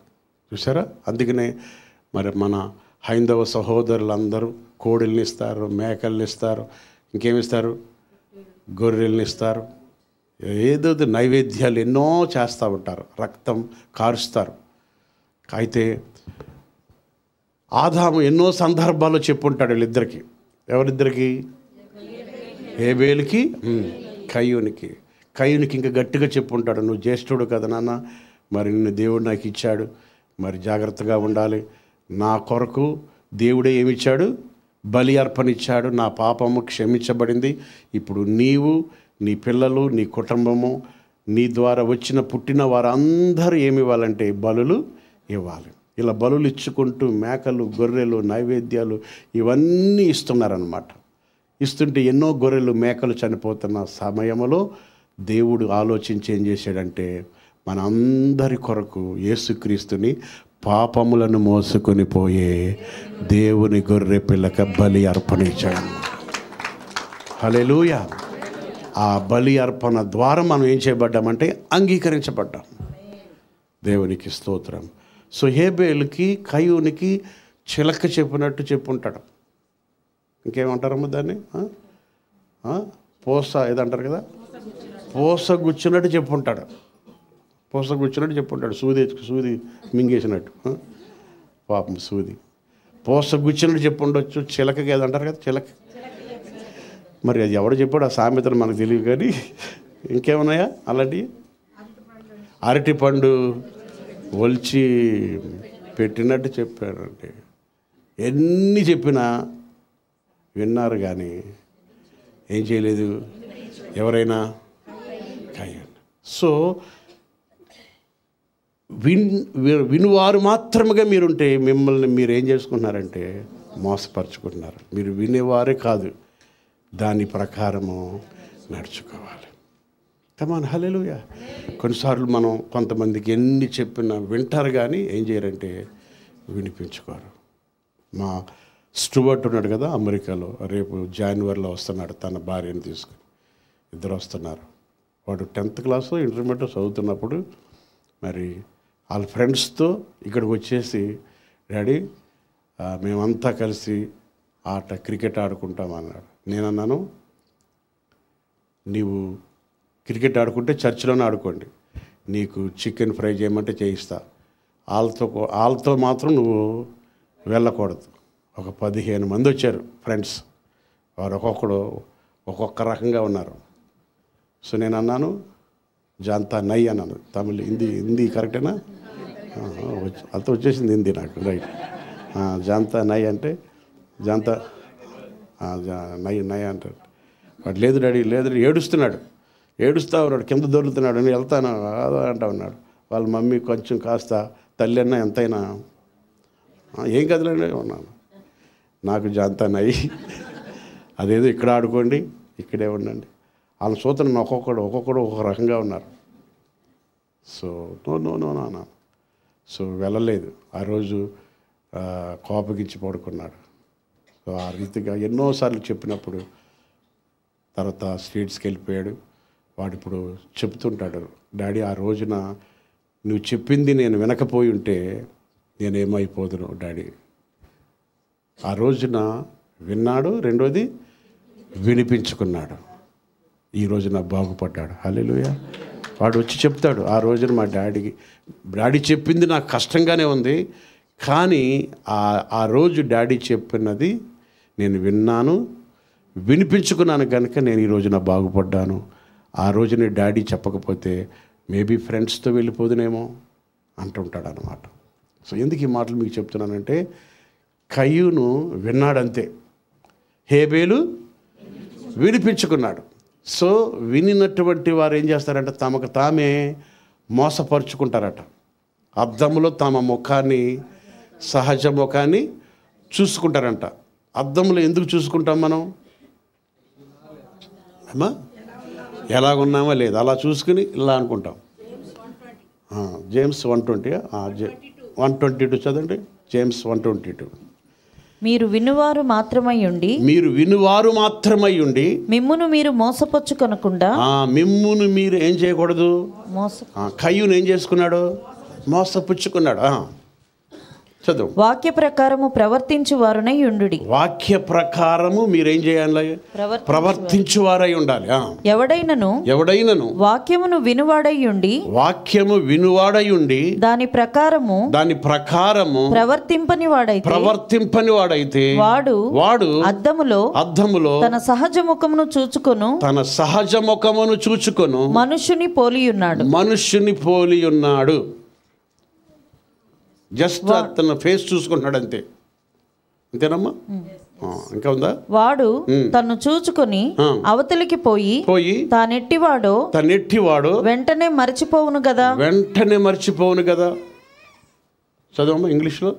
చూసారా? అందుకనే మరి మన హైందవ సహోదరులందరూ కోడిల్ని ఇస్తారు, మేకల్ని ఇస్తారు, ఇంకేమిస్తారు? గొర్రెల్ని ఇస్తారు. ఏదో నైవేద్యాలు ఎన్నో చేస్తూ ఉంటారు, రక్తం కారుస్తారు. అయితే ఆదాము ఎన్నో సందర్భాల్లో చెప్పుంటాడు వీళ్ళిద్దరికి. ఎవరిద్దరికి? హేబేలుకి, కయ్యూనికి ఇంకా గట్టిగా చెప్పుంటాడు, నువ్వు జ్యేష్ఠుడు కదా నాన్న, మరి నిన్ను దేవుడు నాకు ఇచ్చాడు, మరి జాగ్రత్తగా ఉండాలి. నా కొరకు దేవుడే ఏమిచ్చాడు? బలి అర్పణ ఇచ్చాడు. నా పాపము క్షమించబడింది. ఇప్పుడు నీవు, నీ పిల్లలు, నీ కుటుంబము, నీ ద్వారా పుట్టిన వారందరూ ఏమి ఇవ్వాలంటే బలులు ఇవ్వాలి. ఇలా బలులు ఇచ్చుకుంటూ మేకలు, గొర్రెలు, నైవేద్యాలు ఇవన్నీ ఇస్తున్నారన్నమాట. ఇస్తుంటే ఎన్నో గొర్రెలు, మేకలు చనిపోతున్న సమయంలో దేవుడు ఆలోచించి ఏం చేశాడంటే మన అందరి కొరకు యేసుక్రీస్తుని పాపములను మోసుకొని పోయే దేవుని గొర్రె పిల్లక బలి అర్పణ ఇచ్చాడు. హల్లెలూయా. ఆ బలి అర్పణ ద్వారా మనం ఏం చేయబడ్డామంటే అంగీకరించబడ్డాం. దేవునికి స్తోత్రం. సో హేబేలుకి, కయ్యూనికి చిలక చెప్పినట్టు చెప్పుంటాడు. ఇంకేమంటారమ్మా దాన్ని? పూస ఏదంటారు కదా, పూస గుచ్చినట్టు చెప్పుంటాడు. సూది మింగేసినట్టు, పాపం సూది పూస గుచ్చినట్టు చెప్పుండొచ్చు. చిలకకి ఏదంటారు కదా, చిలక. మరి అది ఎవడు చెప్పాడు ఆ సామెతలు మనకు తెలియదు. కానీ ఇంకేమున్నాయా అలాంటివి? అరటి పండు ఒలిచి పెట్టినట్టు చెప్పాడంటే ఎన్ని చెప్పినా విన్నారు కానీ ఏం చేయలేదు ఎవరైనా. సో వినువారు మాత్రముగా మీరుంటే మిమ్మల్ని మీరు ఏం చేసుకుంటున్నారంటే మోసపరుచుకుంటున్నారు. మీరు వినేవారే కాదు, దాని ప్రకారము నడుచుకోవాలి. కమాన్, హల్లెలూయా. కొన్నిసార్లు మనం కొంతమందికి ఎన్ని చెప్పినా వింటారు కానీ ఏం చేయరంటే వినిపించుకోరు. మా స్టూవర్ట్ ఉన్నాడు కదా అమెరికాలో, రేపు జనవరిలో వస్తున్నాడు తన భార్యను తీసుకుని. ఇద్దరు వస్తున్నారు. వాడు 10th క్లాస్ ఇంటర్మీడియట్ చదువుతున్నప్పుడు మరి వాళ్ళ ఫ్రెండ్స్తో ఇక్కడికి వచ్చేసి, డాడీ మేమంతా కలిసి క్రికెట్ ఆడుకుంటాం అన్నాడు. నేనన్నాను, నీవు క్రికెట్ ఆడుకుంటే చర్చిలోనే ఆడుకోండి, నీకు చికెన్ ఫ్రై చేయమంటే చేయిస్తా, వాళ్ళతో మాత్రం నువ్వు వెళ్ళకూడదు. ఒక 15 మంది వచ్చారు ఫ్రెండ్స్. వారు ఒక్కొక్క రకంగా ఉన్నారు. సో నేను అన్నాను, జాంతా నై అన్నాను. తమిళ్ హిందీ కరెక్టేనా? అంత వచ్చేసింది హిందీ నాకు, రైట్. జాంతా నై అంటే జాంతా నై అంటారు. వాడు లేదు డాడీ ఏడుస్తున్నాడు, ఏడుస్తూ ఉన్నాడు, కింద దొరుకుతున్నాడు, నేను వెళ్తాను అంటా ఉన్నాడు. వాళ్ళ మమ్మీ కొంచెం కాస్త తల్లి అన్నా ఎంతైనా ఏం కదలండి ఉన్నాను. నాకు జాంతా నై, అదేదో ఇక్కడ ఆడుకోండి, ఇక్కడే ఉండండి. వాళ్ళ సూత్రం ఒక్కొక్కడు ఒక్కొక్క రకంగా ఉన్నారు. సో నో అన్నాను. సో వెళ్ళలేదు. ఆ రోజు కోపగించి పడుకున్నాడు. సో ఆ రీతిగా ఎన్నోసార్లు చెప్పినప్పుడు తర్వాత స్టేట్స్కి వెళ్ళిపోయాడు. వాడు ఇప్పుడు చెప్తుంటాడు, డాడీ ఆ రోజున నువ్వు చెప్పింది నేను వినకపోయి ఉంటే నేనేమైపోదును డాడీ. ఆ రోజున విన్నాడు, రెండోది వినిపించుకున్నాడు, ఈ రోజున బాగుపడ్డాడు. హల్లెలూయా. వాడు వచ్చి చెప్తాడు, ఆ రోజున మా డాడీ చెప్పింది నాకు కష్టంగానే ఉంది, కానీ ఆ రోజు డాడీ చెప్పినది నేను విన్నాను, వినిపించుకున్నాను కనుక నేను ఈ రోజున బాగుపడ్డాను. ఆ రోజున డాడీ చెప్పకపోతే మేబీ ఫ్రెండ్స్తో వెళ్ళిపోదునేమో అంటుంటాడు అన్నమాట. సో ఎందుకు ఈ మాటలు మీకు చెప్తున్నానంటే, కయ్యూను విన్నాడంతే, హేబేలు వినిపించుకున్నాడు. సో వినినటువంటి వారు ఏం చేస్తారంటే తమకు తామే మోసపరుచుకుంటారట. అద్దంలో తమ ముఖాన్ని, సహజ ముఖాన్ని చూసుకుంటారంట. అద్దంలో ఎందుకు చూసుకుంటాం మనం? అమ్మా ఎలాగున్నామా లేదు అలా చూసుకుని ఇలా అనుకుంటాం. జేమ్స్ 1:20 1:22 చదండి. జేమ్స్ 1:22. మీరు వినువారు మాత్రమై ఉండి మిమ్మును మీరు మోసపుచ్చుకొనకుండా. మిమ్మును మీరు ఏం చేయకూడదు? కయ్యూను ఏం చేసుకున్నాడు? మోసపుచ్చుకున్నాడు. చదువు. వాక్య ప్రకారము ప్రవర్తించువారునై ఉండుడి. వాక్య ప్రకారము మీరేం చేయాలి? ప్రవర్తించువారై ఉండాలి. ఎవడైనను వాక్యము వినువాడై ఉండి దాని ప్రకారము ప్రవర్తింపని వాడైతే వాడు అద్దములో తన సహజ ముఖమును చూచుకొను మనుష్యుని పోలియున్నాడు. జస్ట్ తన ఫేస్ చూసుకుంటున్నాడు అంతే. అంతేనమ్మా? ఇంకా ఉందా? వాడు తను చూచుకొని అవతలికి పోయి తానెట్టివాడో వెంటనే మర్చిపోవును కదా. చదవమ్మా ఇంగ్లీష్లో.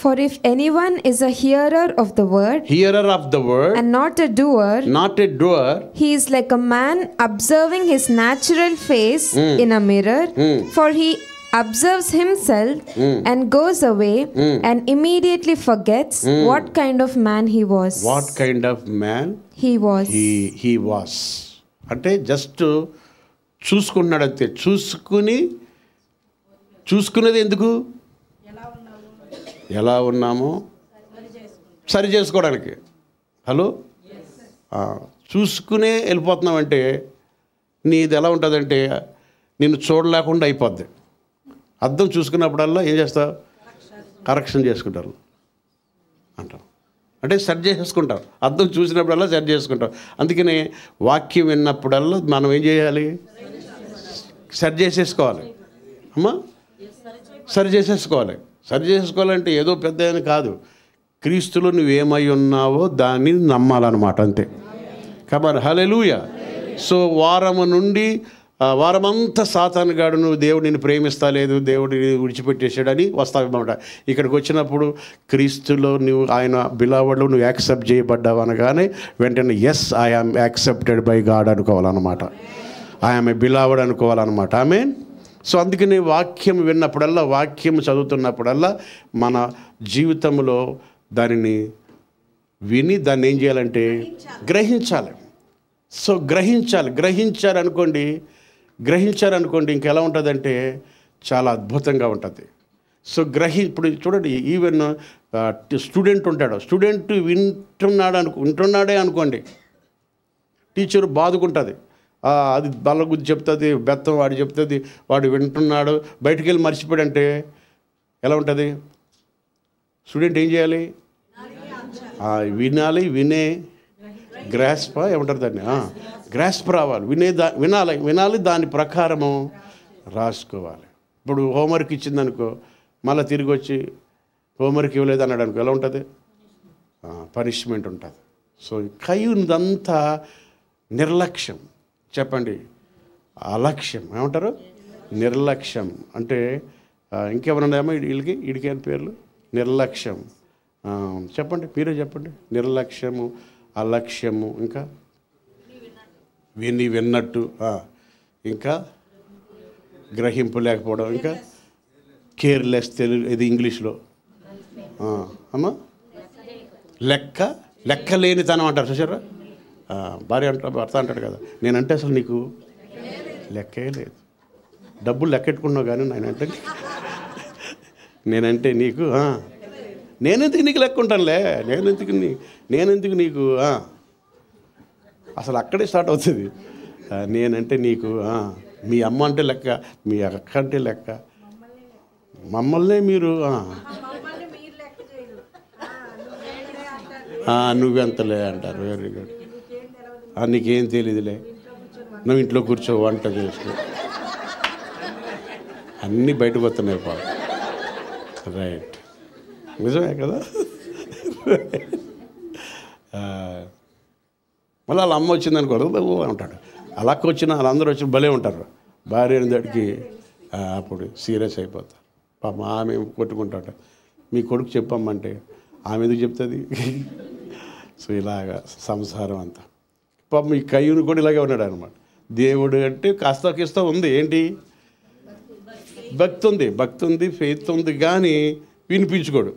For if anyone is a hearer of the word and not a doer, he is like a man observing his natural face in a mirror, for he observes himself and goes away and immediately forgets what kind of man he was. He was. అంటే జస్ట్ చూసుకున్నాడు అంతే. చూసుకునేది ఎందుకు? ఎలా ఉన్నామో సరి చేసుకోవడానికి. హలో, చూసుకునే వెళ్ళిపోతున్నామంటే నీది ఎలా ఉంటుందంటే నిన్ను చూడలేకుండా అయిపోద్ది. అద్దం చూసుకున్నప్పుడల్లా ఏం చేస్తావు? కరెక్షన్ చేసుకుంటారు అంటాం. అంటే సెట్ చేసేసుకుంటాం. అద్దం చూసినప్పుడల్లా సెట్ చేసుకుంటాం. అందుకని వాక్యం విన్నప్పుడల్లా మనం ఏం చేయాలి? సెట్ చేసేసుకోవాలి. అమ్మా, సరి చేసేసుకోవాలంటే ఏదో పెద్ద అని కాదు. క్రీస్తులో నువ్వేమై ఉన్నావో దాన్ని నమ్మాలన్నమాట, అంతే. కాబట్టి హల్లెలూయా. సో వారమంతా సాతానుగాడు నువ్వు దేవుడిని ప్రేమిస్తలేదు, దేవుడిని విడిచిపెట్టేసాడని వస్తావన్నమాట. ఇక్కడికి వచ్చినప్పుడు క్రీస్తులో నువ్వు ఆయన బిలవడ్లో నువ్వు యాక్సెప్ట్ చేయబడ్డావు అనగానే వెంటనే yes I am accepted by God అనుకోవాలన్నమాట. ఐ యామ్ ఏ బిలవడ్ అనుకోవాలన్నమాట. ఆమేన్. సో అందుకని వాక్యం విన్నప్పుడల్లా, వాక్యం చదువుతున్నప్పుడల్లా మన జీవితంలో దానిని విని దాన్ని ఏం చేయాలంటే గ్రహించాలి. సో గ్రహించారనుకోండి ఇంకెలా ఉంటుందంటే చాలా అద్భుతంగా ఉంటుంది. సో ఇప్పుడు చూడండి, ఈవెన్ స్టూడెంట్ ఉంటాడు, స్టూడెంట్ వింటున్నాడే అనుకోండి, టీచర్ బాదుకుంటుంది, అది బల్ల గుద్ది చెప్తుంది, బెత్తం వాడు చెప్తుంది, వాడు వింటున్నాడు, బయటికి వెళ్ళి మర్చిపోయాడంటే ఎలా ఉంటుంది? స్టూడెంట్ ఏం చేయాలి? వినాలి, గ్రాస్ప ఏమంటారు దాన్ని, గ్రాస్ప్ రావాలి, వినాలి, దాని ప్రకారము రాసుకోవాలి. ఇప్పుడు హోంవర్క్ ఇచ్చిందనుకో, మళ్ళీ తిరిగి వచ్చి హోంవర్క్ ఇవ్వలేదు అన్నాడు అనుకో, ఎలా ఉంటుంది? పనిష్మెంట్ ఉంటుంది. సో కయ్యూనిదంతా నిర్లక్ష్యం, చెప్పండి, అలక్ష్యం, ఏమంటారు? నిర్లక్ష్యం అంటే ఇంకేమన్నా వీడికి అని పేర్లు, నిర్లక్ష్యం, చెప్పండి, మీరే చెప్పండి. నిర్లక్ష్యము, అలక్ష్యము, ఇంకా విన్నట్టు, ఇంకా గ్రహింపు లేకపోవడం, ఇంకా కేర్లెస్, తెలుగు ఇది ఇంగ్లీష్లో అమ్మా లెక్కలేనితనం అంటారు చూసారా? భార్య భర్త అంటాడు కదా, నేనంటే అసలు నీకు లెక్కే లేదు, డబ్బులు లెక్కెట్టుకున్నావు కానీ నేనంటే నీకు నేనెందుకు నీకు లెక్క ఉంటానులే, నేనెందుకు నీకు అసలు అక్కడే స్టార్ట్ అవుతుంది. నేనంటే నీకు మీ అమ్మ అంటే లెక్క, మీ అక్క అంటే లెక్క, మమ్మల్నే మీరు నువ్వెంతలే అంటారు. Very good. నీకేం తెలియదులే, నువ్వు ఇంట్లో కూర్చో, వంట చేసుకో, అన్నీ బయటకు వస్తున్నాయి పాప. రైట్, నిజమే కదా. మళ్ళీ వాళ్ళ అమ్మ వచ్చిందనుకో ఉంటాడు, అలాక్క వచ్చిన వాళ్ళందరూ వచ్చి భలే ఉంటారు. భార్య దాడికి అప్పుడు సీరియస్ అయిపోతారు. పాప ఆమె కొట్టుకుంటాడు, మీ కొడుకు చెప్పమ్మంటే ఆమె ఎందుకు చెప్తుంది? సో ఇలాగా సంసారం అంతా. పాపం ఈ కయ్యూని కూడా ఇలాగే ఉన్నాడు అనమాట. దేవుడు అంటే కాస్త కిస్తా ఉంది, ఏంటి భక్తి ఉంది, ఫెయిత్ ఉంది, కానీ వినిపించుకోడు.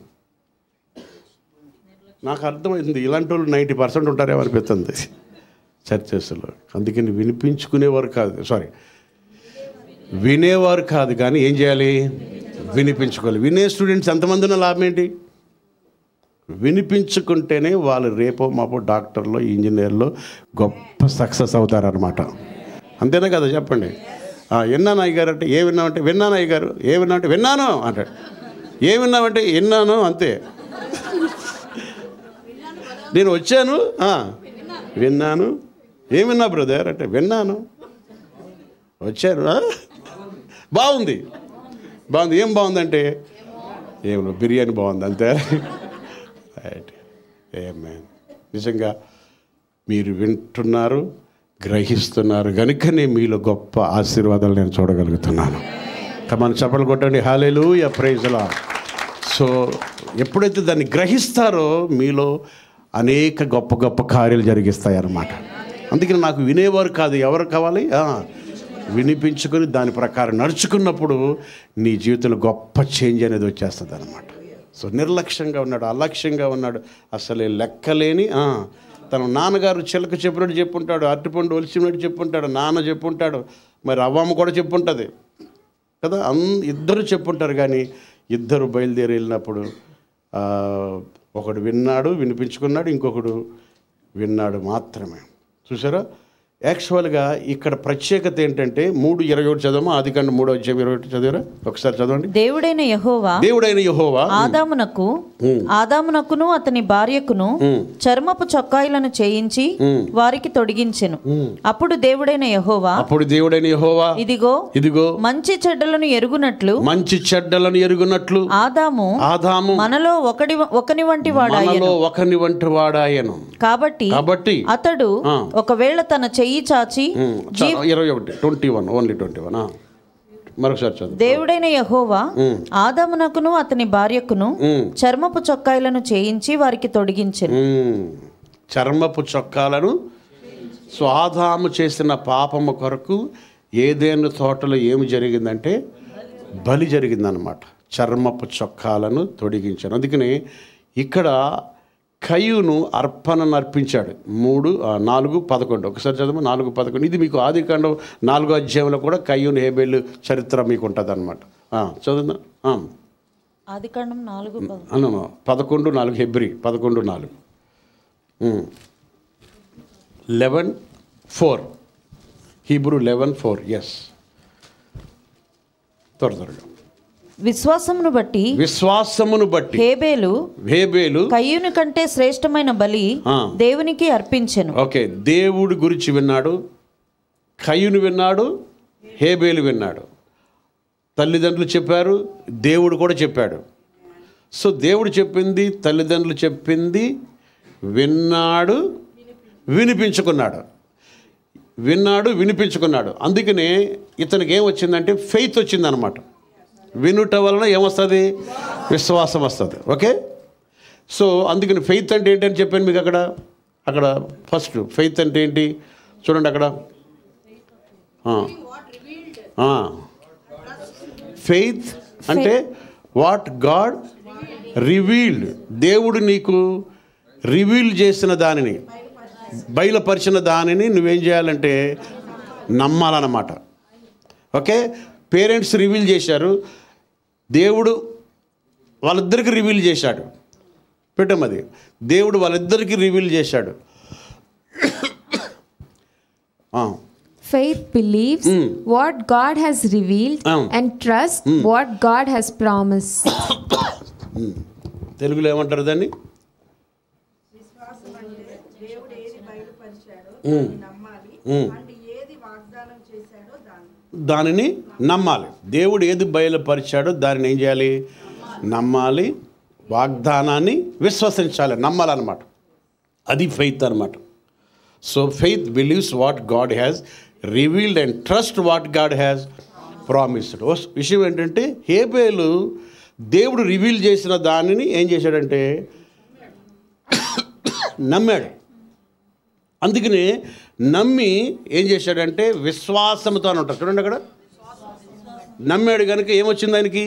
నాకు అర్థమైంది, ఇలాంటి వాళ్ళు 90% ఉంటారేమో అనిపిస్తుంది చర్చెస్లో. అందుకని వినేవారు కాదు, కానీ ఏం చేయాలి? వినిపించుకోవాలి. వినే స్టూడెంట్స్ ఎంతమంది ఉన్న లాభం ఏంటి? వినిపించుకుంటేనే వాళ్ళు రేపో మాపో డాక్టర్లో, ఇంజనీర్లో గొప్ప సక్సెస్ అవుతారనమాట. అంతేనా కదా చెప్పండి. విన్నాను అయ్యగారు అంటే, ఏ విన్నామంటే విన్నాను అయ్యగారు, ఏ విన్నామంటే విన్నాను అంటాడు, ఏ విన్నామంటే విన్నాను, అంతే. నేను వచ్చాను, విన్నాను, ఏం విన్నా బ్రదర్ అంటే విన్నాను, వచ్చాను, బాగుంది, ఏం బాగుందంటే ఏమో బిర్యానీ బాగుంది, అంతే. రైట్, ఆమేన్. నిజంగా మీరు వింటున్నారు, గ్రహిస్తున్నారు కనుకనే మీలో గొప్ప ఆశీర్వాదాలు నేను చూడగలుగుతున్నాను. మన చప్పట్లు కొట్టండి, హల్లెలూయా, ప్రైజ్ ది లార్డ్. సో ఎప్పుడైతే దాన్ని గ్రహిస్తారో మీలో అనేక గొప్ప గొప్ప కార్యాలు జరిగిస్తాయి అన్నమాట. అందుకని నాకు వినేవారు కాదు, ఎవరు కావాలి? వినిపించుకొని దాని ప్రకారం నడుచుకున్నప్పుడు నీ జీవితంలో గొప్ప చేంజ్ అనేది వచ్చేస్తుంది అన్నమాట. సో నిర్లక్ష్యంగా ఉన్నాడు, అలక్ష్యంగా ఉన్నాడు, అసలే లెక్కలేని తన నాన్నగారు చిలక చెప్పినట్టు చెప్పుంటాడు, అరటిపండు ఒలిచినట్టు చెప్పుంటాడు, నాన్న చెప్పుంటాడు, మరి అవ్వమ్మ కూడా చెప్పుంటుంది కదా, ఇద్దరు చెప్పుంటారు. కానీ ఇద్దరు బయలుదేరి వెళ్ళినప్పుడు ఒకడు విన్నాడు, వినిపించుకున్నాడు, ఇంకొకడు విన్నాడు మాత్రమే. చూసారా? యాక్చువల్గా ఇక్కడ ప్రత్యేకత ఏంటంటే 3:21 చదవమా, ఆదికాండం 3:21 చదివరా ఒకసారి చదవండి. దేవుడైన యెహోవా ఆదామునకును అతని భార్యకును చర్మపు చొక్కాయిలను చేయించి వారికి తొడిగించెను. అప్పుడు దేవుడైన యెహోవా ఇదిగో మంచి చెడ్డలను ఎరుగునట్లు ఆదాము మనలో ఒకని వంటి వాడాయెను. కాబట్టి అతడు ఒకవేళ తన చెయ్యి చాచి 21 మరొకసారి చదువు. దేవుడైన యెహోవా ఆదామునకును అతని భార్యకును చర్మపు చొక్కాయలను చేయించి వారికి తొడిగించెను. చర్మపు చొక్కాలను. సో ఆదాము చేసిన పాపము కొరకు ఏదైనా తోటలో ఏమి జరిగిందంటే బలి జరిగిందనమాట. చర్మపు చొక్కాలను తొడిగించాను. అందుకని ఇక్కడ కయ్యూను అర్పణను అర్పించాడు. 4:11 ఒకసారి చదువు. 4:11 ఇది మీకు ఆదికాండం 4వ అధ్యాయంలో కూడా కయ్యూను హేబేలు చరిత్ర మీకు ఉంటుంది అనమాట. చదువుదాం. ఆదికాండం 11:4 హెబ్రీ 11:4 11:4 హీబ్రూ 11:4 ఎస్ త్వరగా విశ్వాసమును బట్టి హేబేలు కయ్యూను కంటే శ్రేష్టమైన బలి దేవునికి అర్పించెను. ఓకే, దేవుడి గురించి విన్నాడు, కయ్యూను విన్నాడు, హేబేలు విన్నాడు. తల్లిదండ్రులు చెప్పారు, దేవుడు కూడా చెప్పాడు. సో దేవుడు చెప్పింది, తల్లిదండ్రులు చెప్పింది విన్నాడు, వినిపించుకున్నాడు. అందుకనే ఇతనికి ఏం వచ్చిందంటే ఫెయిత్ వచ్చిందనమాట. వినుట వలన ఏమొస్తుంది? విశ్వాసం వస్తుంది. ఓకే, సో అందుకని ఫెయిత్ అంటే ఏంటి అని చెప్పాను మీకు. అక్కడ ఫస్ట్ ఫెయిత్ అంటే ఏంటి చూడండి. అక్కడ ఫెయిత్ అంటే వాట్ గాడ్ రివీల్డ్, దేవుడు నీకు రివీల్ చేసిన దానిని, బయలుపరిచిన దానిని నువ్వేం చేయాలంటే నమ్మాలన్నమాట. ఓకే, పేరెంట్స్ రివీల్ చేశారు, దేవుడు వాళ్ళిద్దరికి రివీల్ చేశాడు. పెట్టమది, దేవుడు వాళ్ళిద్దరికి రివీల్ చేశాడు. Faith believes what God has revealed and trust what God has promised. తెలుగులో ఏమంటారు దాన్ని? దానిని నమ్మాలి. దేవుడు ఏది బయలుపరిచాడో దానిని ఏం చేయాలి? నమ్మాలి. వాగ్దానాన్ని విశ్వసించాలి, నమ్మాలన్నమాట. అది ఫెయిత్ అన్నమాట. So faith believes what God has revealed and trust what God has promised. విషయం ఏంటంటే హేబేలు దేవుడు రివీల్ చేసిన దానిని ఏం చేశాడంటే నమ్మాడు. అందుకని నమ్మి ఏం చేశాడంటే విశ్వాసంతో అని ఉంటారు చూడండి. అక్కడ నమ్మాడు కనుక ఏమొచ్చింది? ఆయనకి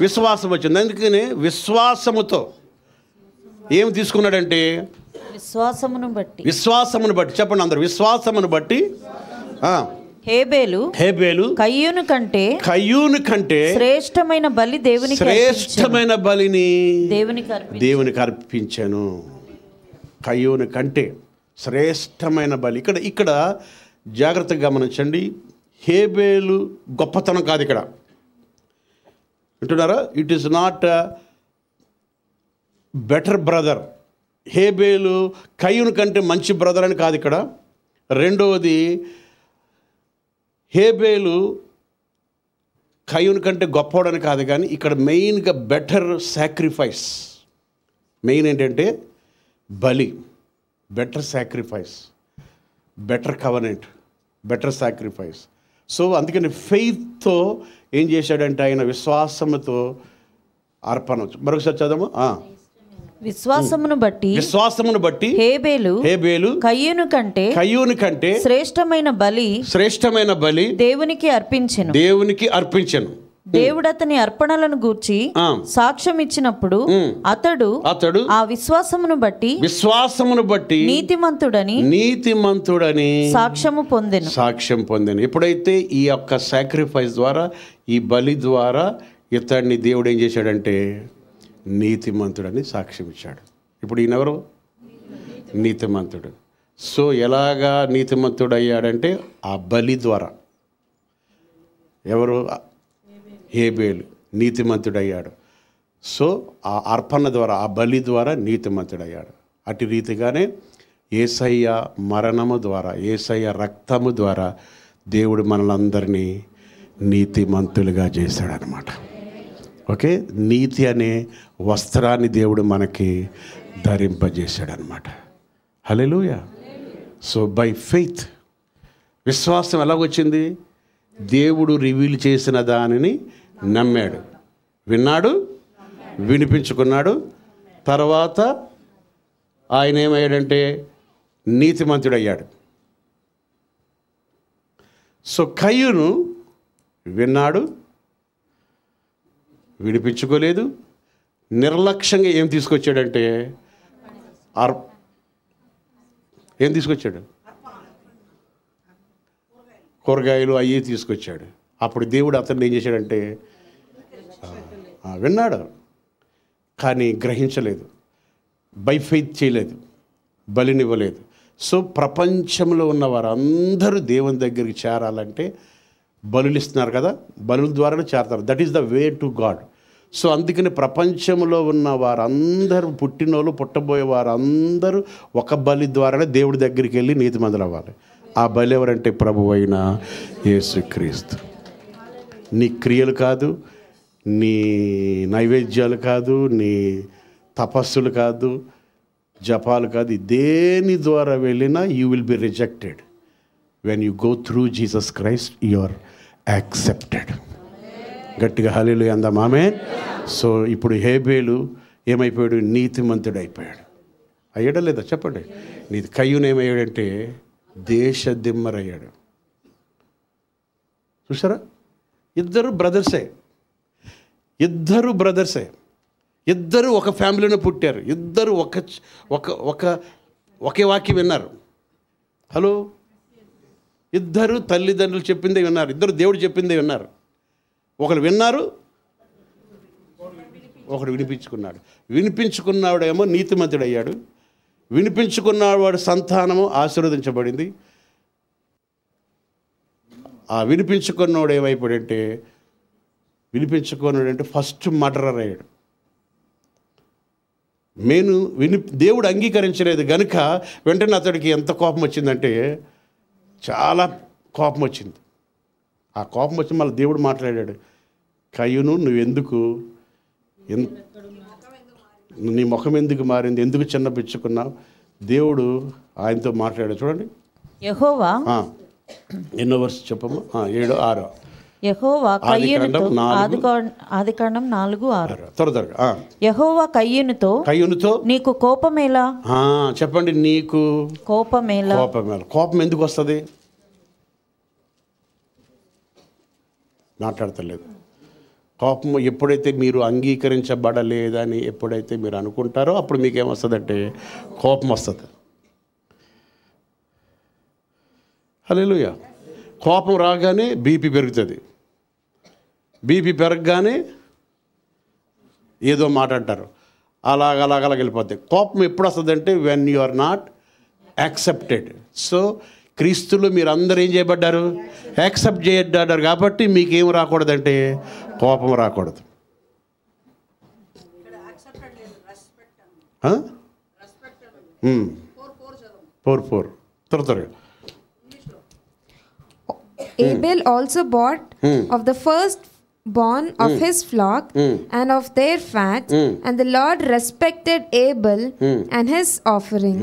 విశ్వాసం వచ్చింది. అందుకని విశ్వాసముతో ఏం తీసుకున్నాడంటే విశ్వాసమును బట్టి చెప్పండి అందరు. విశ్వాసమును బట్టి హేబేలు కయ్యూను కంటే శ్రేష్టమైన బలిని దేవునికి అర్పించాను. కయ్యూను కంటే శ్రేష్టమైన బలి. ఇక్కడ జాగ్రత్తగా గమనించండి. హేబేలు గొప్పతనం కాదు ఇక్కడ, వింటున్నారా? It is not better brother. హేబేలు కయ్యూను కంటే మంచి బ్రదర్ అని కాదు ఇక్కడ. రెండవది, హేబేలు కయ్యూను కంటే గొప్పవాడని కాదు, కానీ ఇక్కడ మెయిన్గా బెటర్ సాక్రిఫైస్. మెయిన్ ఏంటంటే బలి, better sacrifice, better covenant, better sacrifice. So అందుకని ఫెయిత్తో ఏం చేశాడంటే ఆయన విశ్వాసముతో అర్పణ. మరొకసారి చదవము. విశ్వాసమును బట్టి హేబేలు కయ్యూను కంటే శ్రేష్టమైన బలి దేవునికి అర్పించెను. దేవుడు అతని అర్పణలను గూర్చి సాక్ష్యం ఇచ్చినప్పుడు అతడు ఆ విశ్వాసమును బట్టి నీతిమంతుడని సాక్ష్యం పొందెను. ఎప్పుడైతే ఈ యొక్క సాక్రిఫైస్ ద్వారా, ఈ బలి ద్వారా ఇతడిని దేవుడు ఏం చేశాడంటే నీతిమంతుడని సాక్ష్యం ఇచ్చాడు. ఇప్పుడు ఈయనెవరు? నీతిమంతుడు. సో ఎలాగా నీతిమంతుడు అయ్యాడంటే ఆ బలి ద్వారా. ఎవరు? హేబేలు నీతిమంతుడయ్యాడు. సో ఆ అర్పణ ద్వారా, ఆ బలి ద్వారా నీతిమంతుడయ్యాడు. అటు రీతిగానే యేసయ్య మరణము ద్వారా, యేసయ్య రక్తము ద్వారా దేవుడు మనలందరినీ నీతిమంతులుగా చేశాడనమాట. ఓకే, నీతి అనే వస్త్రాన్ని దేవుడు మనకి ధరింపజేశాడనమాట. హల్లెలూయా. సో బై ఫెయిత్, విశ్వాసం ఎలాగొచ్చింది? దేవుడు రివీల్ చేసిన దానిని నమ్మాడు, విన్నాడు, వినిపించుకున్నాడు. తర్వాత ఆయన ఏమయ్యాడంటే నీతిమంతుడయ్యాడు. సో కయ్యూను విన్నాడు, వినిపించుకోలేదు, నిర్లక్ష్యంగా ఏం తీసుకొచ్చాడంటే ఏం తీసుకొచ్చాడు? కూరగాయలు అవి తీసుకొచ్చాడు. అప్పుడు దేవుడు అతన్ని ఏం చేశాడంటే విన్నాడు కానీ గ్రహించలేదు, బై ఫెయిత్ చేయలేదు, బలినివ్వలేదు. సో ప్రపంచంలో ఉన్న వారందరూ దేవుని దగ్గరికి చేరాలంటే బలులు ఇస్తున్నారు కదా, బలుల ద్వారానే చేరతారు. That is the way to God. So అందుకని ప్రపంచంలో ఉన్న వారందరూ, పుట్టినోళ్ళు పుట్టబోయే వారందరూ ఒక బలి ద్వారానే దేవుడి దగ్గరికి వెళ్ళి నీతిమంతులు అవ్వాలి. ఆ బలి ఎవరంటే ప్రభువు అయిన యేసుక్రీస్తు. నీ క్రియలు కాదు, నీ నైవేద్యాలు కాదు, నీ తపస్సులు కాదు, జపాలు కాదు, దేని ద్వారా వెళ్ళినా you will be rejected. When you go through Jesus Christ you are accepted. గట్టిగా హల్లెలూయా అందాం, ఆమేన్. సో ఇప్పుడు హేబేలు ఏమైపోయాడు? నీతిమంతుడు అయిపోయాడు. అయ్యాడా లేదా చెప్పండి? నీతి. కయ్యూను ఏమయ్యాడంటే దేశదిమ్మరయ్యాడు. చూసారా? ఇద్దరు బ్రదర్సే, ఇద్దరు ఒక ఫ్యామిలీలో పుట్టారు. ఇద్దరు ఒకే వాక్యం విన్నారు. హలో, ఇద్దరు తల్లిదండ్రులు చెప్పిందే విన్నారు, ఇద్దరు దేవుడు చెప్పిందే విన్నారు. ఒకరు విన్నారు, ఒకడు వినిపించుకున్నాడేమో నీతిమంతుడు అయ్యాడు. వినిపించుకున్నవాడు సంతానము ఆశీర్వదించబడింది. ఆ వినిపించుకున్నవాడు ఏమైపోయాడంటే, ఫస్ట్ మర్డరర్ అయ్యాడు. దేవుడు అంగీకరించలేదు గనుక వెంటనే అతడికి ఎంత కోపం వచ్చిందంటే, చాలా కోపం వచ్చింది. ఆ కోపం వచ్చి మళ్ళీ దేవుడు మాట్లాడాడు, కయ్యూను నువ్వెందుకు, నీ ముఖం ఎందుకు మారింది, ఎందుకు చిన్నపిచ్చుకున్నావు? దేవుడు ఆయనతో మాట్లాడాడు. చూడండి, యెహోవా ఎన్నో వర్స్ చెప్పమ్మా? 7, 6. యెహోవా కయ్యూనుతో, ఆదికాండం 4:6. త్వరగా. యెహోవా కయ్యూనుతో నీకు కోపమేలా? చెప్పండి, నీకు కోపమేలా? కోపం ఎందుకు వస్తుంది? మాట్లాడతలేదు. కోపం ఎప్పుడైతే మీరు అంగీకరించబడలేదని ఎప్పుడైతే మీరు అనుకుంటారో అప్పుడు మీకేమొస్తుందంటే కోపం వస్తుంది. హల్లెలూయా. కోపం రాగానే బీపీ పెరుగుతుంది. బీపీ పెరగగానే ఏదో మాట అంటారు, అలాగ వెళ్ళిపోతాయి. కోపం ఎప్పుడు వస్తుందంటే when you are not accepted. So క్రీస్తులో మీరు అందరూ ఏం చేయబడ్డారు? యాక్సెప్ట్ చేయబడ్డారు. కాబట్టి మీకు ఏం రాకూడదంటే కోపం రాకూడదు. 4 త్వరగా. Abel also bought of the firstborn of his flock and of their fat, and the Lord respected Abel and his offering.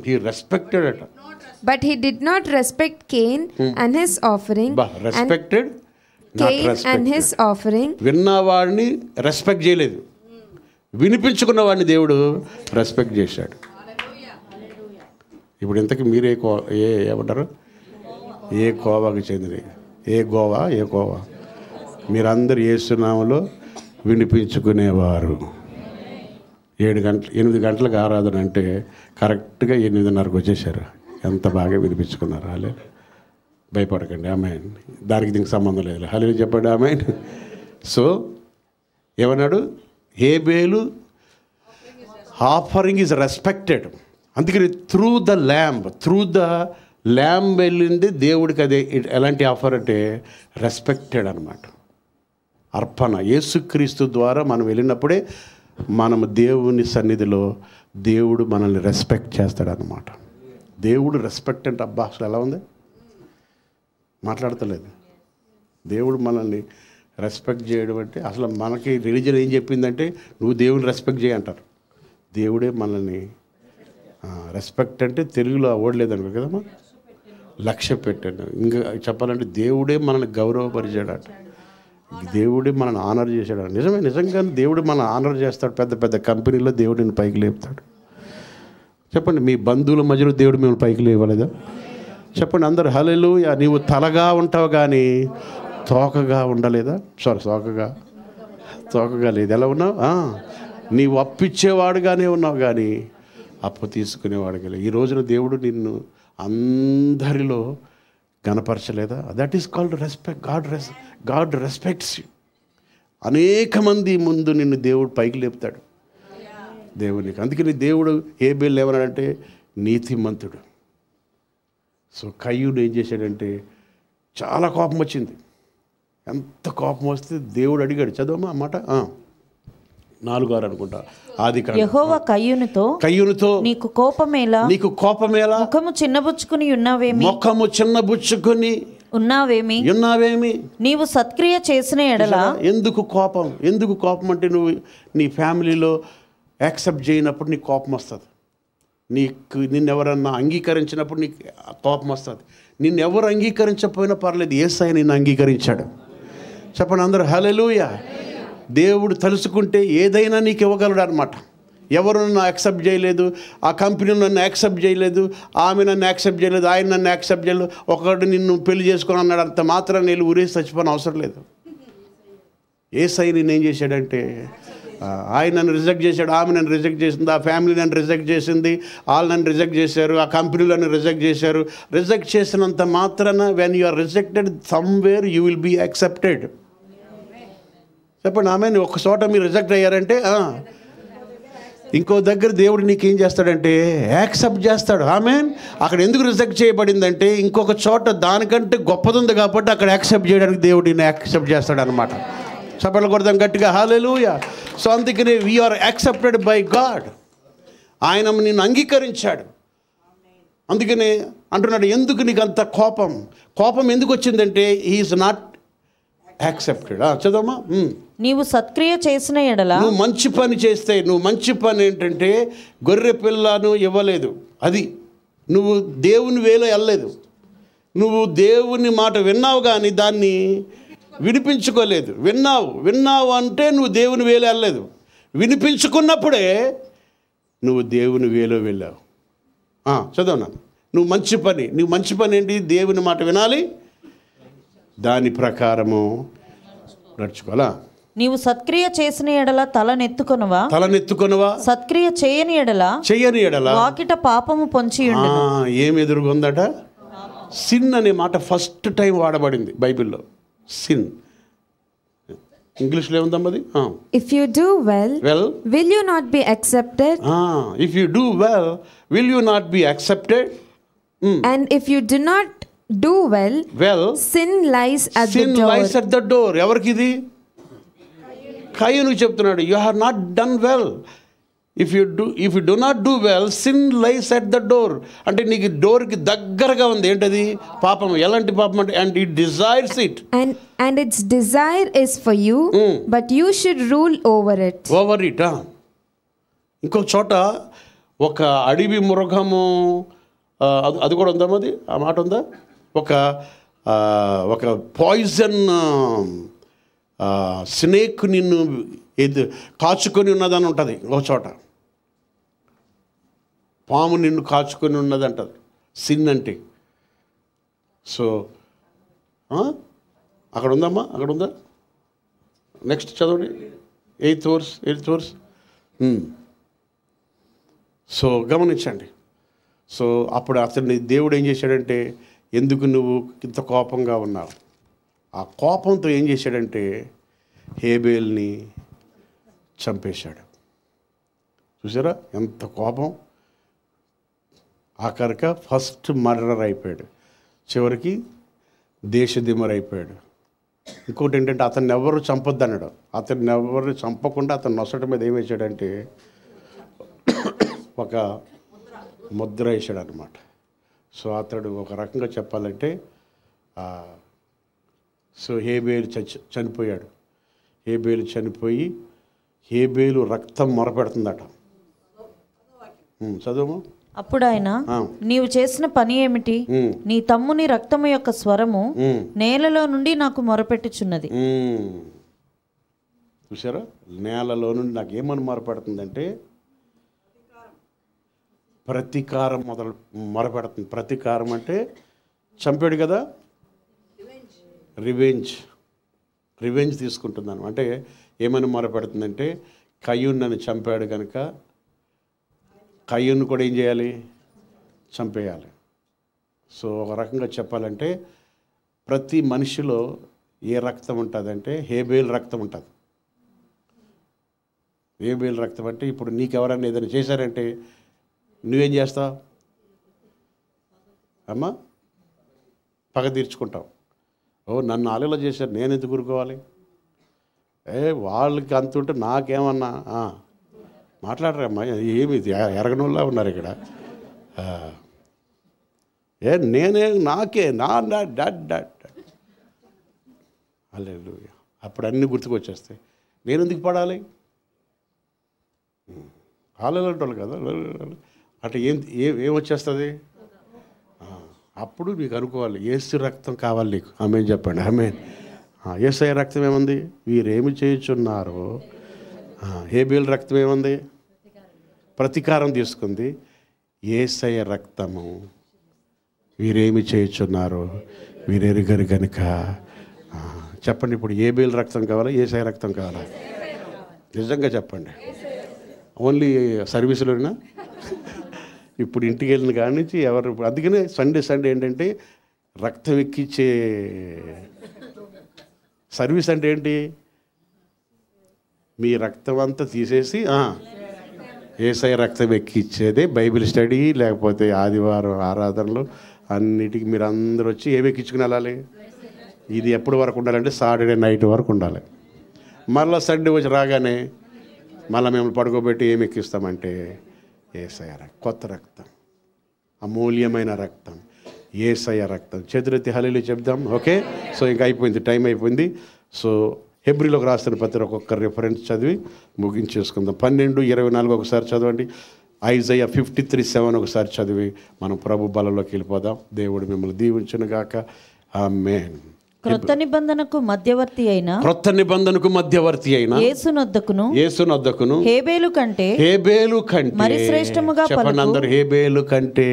He respected it. But he did not respect Cain and his offering. Respected, Cain and his offering. విన్నవాడిని రెస్పెక్ట్ చేయలేదు, వినిపించుకున్న వాడిని దేవుడు రెస్పెక్ట్ చేశాడు. ఇప్పుడు ఇంతకీ మీరే ఏమంటారు? ఏ కోవాకి చెందినవి? ఏ కోవా? మీరందరూ యేసునామములో వినిపించుకునేవారు. 8 గంటలకు ఆరాధన అంటే కరెక్ట్గా 8:30కు వచ్చేసారు. ఎంత బాగా వినిపించుకున్నారు. అలే, భయపడకండి, ఆమేన్. దానికి దీనికి సంబంధం లేదు. హల్లెలూయా చెప్పండి, ఆమేన్. సో ఏమన్నాడు? హేబేలు ఆఫరింగ్ ఈజ్ రెస్పెక్టెడ్. అందుకని త్రూ ద ల్యాంబ్ వెళ్ళింది దేవుడికి. అదే ఎలాంటి ఆఫర్ అంటే రెస్పెక్టెడ్ అనమాట. అర్పణ. యేసుక్రీస్తు ద్వారా మనం వెళ్ళినప్పుడే మనము దేవుని సన్నిధిలో దేవుడు మనల్ని రెస్పెక్ట్ చేస్తాడనమాట. దేవుడు రెస్పెక్ట్ అంటే అబ్బా అసలు ఎలా ఉంది? మాట్లాడతలేదు. దేవుడు మనల్ని రెస్పెక్ట్ చేయడం అంటే అసలు మనకి రిలీజన్ ఏం చెప్పిందంటే నువ్వు దేవుని రెస్పెక్ట్ చేయంటారు. దేవుడే మనల్ని రెస్పెక్ట్ అంటే తెలుగులో ఓడలేదనుకో కదమ్మా, లక్ష్య పెట్టాడు. ఇంకా చెప్పాలంటే దేవుడే మనల్ని గౌరవపరిచాడట, దేవుడే మనల్ని ఆనర్ చేశాడు. నిజంగానే దేవుడు మనల్ని ఆనర్ చేస్తాడు. పెద్ద పెద్ద కంపెనీలో దేవుడు నిన్ను పైకి లేపుతాడు. చెప్పండి, మీ బంధువుల మధ్యలో దేవుడు మిమ్మల్ని పైకి లేవలేదా? చెప్పండి అందరు హల్లెలూయా. నీవు తలగా ఉంటావు కానీ తోకగా ఉండలేదా? తోకగా లేదు. ఎలా ఉన్నావు? నీవు అప్పిచ్చేవాడుగానే ఉన్నావు కానీ అప్పు తీసుకునేవాడుగా లేదు. ఈ రోజున దేవుడు నిన్ను అందరిలో గణపరచలేదా? That is called respect. God respects you. అనేక మంది ముందు నిన్ను దేవుడు పైకి లేపుతాడు దేవునికి. అందుకని దేవుడు హేబేలు ఏమన్నాడంటే నీతిమంతుడు. సో కయ్యూను ఏం చేశాడంటే చాలా కోపం వచ్చింది. ఎంత కోపం వస్తే దేవుడు అడిగాడు, చదవమ్మా అన్నమాట 4 అనుకుంటా, ఆదికాండం. యెహోవా కయ్యూనుతో నీకు కోపమేలా, నీకు కోపమేలా, ముఖము చిన్నబుచ్చుకుని ఉన్నావేమి, నీవు సత్క్రియ చేసిన ఎడల. ఎందుకు కోపం అంటే నువ్వు నీ ఫ్యామిలీలో యాక్సెప్ట్ చేయనప్పుడు నీకు కోపం వస్తుంది. నిన్నెవరన్నా అంగీకరించినప్పుడు నీకు కోపం వస్తుంది. నిన్నెవరు అంగీకరించకపోయినా పర్లేదు, యేసయ్య నిన్ను అంగీకరించాడు. చెప్పండి అందరూ హల్లెలూయా. దేవుడు తలుచుకుంటే ఏదైనా నీకు ఇవ్వగలడు అనమాట. ఎవరు నన్ను యాక్సెప్ట్ చేయలేదు, ఆ కంపెనీ నన్ను యాక్సెప్ట్ చేయలేదు, ఆమె నన్ను యాక్సెప్ట్ చేయలేదు, ఆయన నన్ను యాక్సెప్ట్ చేయలేదు, ఒకడు నిన్ను పెళ్లి చేసుకొని అన్నాడు, అంత మాత్రం నేను ఊరేసి చచ్చిపోయిన అవసరం లేదు. యేసయ్య నిన్ను ఏం చేశాడంటే, ఆయన నన్ను రిజెక్ట్ చేశాడు, ఆమె నన్ను రిజెక్ట్ చేసింది, ఆ ఫ్యామిలీ నన్ను రిజెక్ట్ చేసింది, వాళ్ళు నన్ను రిజెక్ట్ చేశారు, ఆ కంపెనీలు నన్ను రిజెక్ట్ చేశారు. రిజెక్ట్ చేసినంత మాత్రాన when you are rejected somewhere you will be accepted. చెప్పండి ఆమె. ఒక చోట మీరు రిజెక్ట్ అయ్యారంటే ఇంకో దగ్గర దేవుడు నీకేం చేస్తాడంటే యాక్సెప్ట్ చేస్తాడు. ఆమె అక్కడ ఎందుకు రిజెక్ట్ చేయబడిందంటే ఇంకొక చోట దానికంటే గొప్పది ఉంది కాబట్టి అక్కడ యాక్సెప్ట్ చేయడానికి దేవుడు నిన్ను యాక్సెప్ట్ చేస్తాడు అనమాట. చెప్పలు కొడదాం గట్టిగా హల్లెలూయా. సో అందుకనే వీఆర్ యాక్సెప్టెడ్ బై గాడ్. ఆయన నిన్ను అంగీకరించాడు. అందుకనే అంటున్నాడు, ఎందుకు నీకు అంత కోపం ఎందుకు వచ్చిందంటే హీఈస్ నాట్ యాక్సెప్టెడ్. చదవమ్మా. నీవు సత్క్రియ చేసిన ఎడల, నువ్వు మంచి పని చేస్తే, నువ్వు మంచి పని ఏంటంటే గొర్రె పిల్లను ఇవ్వలేదు, అది నువ్వు దేవుని వేలో వెళ్ళలేదు, నువ్వు దేవుని మాట విన్నావు కానీ దాన్ని వినిపించుకోలేదు. విన్నావు అంటే నువ్వు దేవుని వేలో వెళ్ళలేదు. వినిపించుకున్నప్పుడే నువ్వు దేవుని వేలో వెళ్ళావు. చదవనా. నువ్వు మంచి పని ఏంటి? దేవుని మాట వినాలి, దాని ప్రకారము నడుచుకోవాలా. నీవు సత్క్రియ చేసిన ఎడల తలనెత్తుకొనవా, సత్క్రియ చేయని ఎడల వాకిట పాపము పొంచి ఉండెను. ఏం ఎదురుగుందట? సిన్ అనే మాట ఫస్ట్ టైం వాడబడింది బైబిల్లో. సిన్ ఇంగ్లీష్లో ఏముందమ్మా అది? If you do well, will you not be accepted? If you do well, will you not be accepted? And if you do not do well, sin lies at the door. ఎవరికి ఇది? కయ్యూనుకు చెప్తున్నాడు, you have not done well. If you do not do well, sin lies at the door. అంటే నీకు డోర్కి దగ్గరగా ఉంది. ఏంటది? పాపం. ఎలాంటి పాపం అంటే, and it desires it. And its desire is for you, but you should rule over it. ఇంకొక చోట ఒక అడవి మృగము, అది కూడా ఉందా అది? ఆ మాట ఉందా? ఒక పాయిజన్ స్నేక్ నిన్ను కాచుకొని ఉన్నదని ఉంటుంది. ఒక చోట పాము నిన్ను కాచుకొని ఉన్నది అంటది సిన్ అంటే. సో అక్కడ ఉందమ్మా, అక్కడ ఉందా? నెక్స్ట్ చదవండి. 8th verse. సో గమనించండి. సో అప్పుడు అతన్ని దేవుడు ఏం చేశాడంటే, ఎందుకు నువ్వు ఇంత కోపంగా ఉన్నావు? ఆ కోపంతో ఏం చేశాడంటే హేబేల్ని చంపేశాడు. చూసారా ఎంత కోపం? ఆఖరిక ఫస్ట్ మర్డర్ అయిపోయాడు, చివరికి దేశదిమ్మర్ అయిపోయాడు. ఇంకోటి ఏంటంటే అతన్ని ఎవరు చంపొద్దు అన్నాడు. అతన్ని ఎవరు చంపకుండా అతను నొసటి మీద ఏం వేసాడంటే ఒక ముద్ర వేసాడు అనమాట. సో అతడు ఒక రకంగా చెప్పాలంటే సో హేబేలు చనిపోయాడు. హేబేలు చనిపోయి హేబేలు రక్తం మొరపెడుతుందట. చదువు. అప్పుడు ఆయన, నీవు చేసిన పని ఏమిటి? నీ తమ్ముని రక్తము యొక్క స్వరము నేలలో నుండి నాకు మొరపెట్టుచున్నది. చూసారా, నేలలో నుండి నాకు ఏమని మొరపెడుతుందంటే ప్రతీకారం మొరపెడుతుంది. ప్రతీకారం అంటే చంపాడు కదా, రివెంజ్ తీసుకుంటున్నాను అంటే ఏమని మొరపెడుతుందంటే కయ్యూను నన్ను చంపాడు కనుక కయ్యూను కూడా ఏం చేయాలి? చంపేయాలి. సో ఒక రకంగా చెప్పాలంటే ప్రతి మనిషిలో ఏ రక్తం ఉంటుందంటే హేబేల్ రక్తం ఉంటుంది. హేబేల్ రక్తం అంటే ఇప్పుడు నీకు ఎవరైనా ఏదైనా చేశారంటే నువ్వేం చేస్తావు అమ్మా? పగ తీర్చుకుంటావు. ఓ నన్ను ఆలీలా చేశారు, నేను ఎందుకు ఊరుకోవాలి? వాళ్ళకి అంత ఉంటే నాకేమన్నా మాట్లాడరమ్మా, ఏమి ఎరగనోళ్ళ ఉన్నారు ఇక్కడ. నేనే నాకే డాడ్ హల్లెలూయా. అప్పుడు అన్నీ గుర్తుకొచ్చేస్తాయి. నేను ఎందుకు పడాలి? వాళ్ళంటే వాళ్ళు కదా అట్లా ఏమొచ్చేస్తుంది? అప్పుడు నీకు అనుకోవాలి యేసు రక్తం కావాలి నీకు. ఆమేన్ చెప్పండి. ఆమేన్. యేసయ్య రక్తం ఏముంది? వీరేమి చేయుచున్నారో. హేబేలు రక్తం ఏముంది? ప్రతీకారం తీసుకుంది. యేసయ్య రక్తము వీరేమి చేయుచున్నారో వీరెరుగరు గనుక. చెప్పండి, ఇప్పుడు హేబేలు రక్తం కావాలా, యేసయ్య రక్తం కావాలా? నిజంగా చెప్పండి. ఓన్లీ సర్వీసులోనా? ఇప్పుడు ఇంటికి వెళ్ళిన కాడి నుంచి ఎవరు, అందుకనే సండే ఏంటంటే రక్తం ఎక్కించే సర్వీస్. అంటే ఏంటి? మీ రక్తం అంతా తీసేసి యేసయ్య రక్తం ఎక్కిచ్చేదే బైబిల్ స్టడీ, లేకపోతే ఆదివారం ఆరాధనలు అన్నిటికీ మీరు అందరూ వచ్చి ఏమి ఎక్కించుకుని వెళ్ళాలి? ఇది ఎప్పటి వరకు ఉండాలంటే సాటర్డే నైట్ వరకు ఉండాలి. మళ్ళీ సండే వచ్చి రాగానే మళ్ళీ మేము పడుకోబెట్టి ఏమి ఎక్కిస్తామంటే యేసయ్య కొత్త రక్తం, అమూల్యమైన రక్తం, యేసయ్య రక్తం. చేతులెత్తి హల్లెలూయా చెప్దాం. ఓకే, సో ఇంకా అయిపోయింది, టైం అయిపోయింది. సో హెబ్రీలోకి రాస్తున్న పత్రిక ఒక్కొక్క రిఫరెన్స్ చదివి ముగించేసుకుందాం. 12:24 ఒకసారి చదవండి. ఐజయా 53:7 ఒకసారి చదివి మనం ప్రభు బలంలోకి వెళ్ళిపోదాం. దేవుడు మిమ్మల్ని దీవించును గాక. ఆమేన్. క్రొత్త నిబంధనకు మధ్యవర్తి అయిన యేసునొద్దకును హేబేలు కంటే మరి శ్రేష్టముగా చెప్పండి అందరూ, హేబేలు కంటే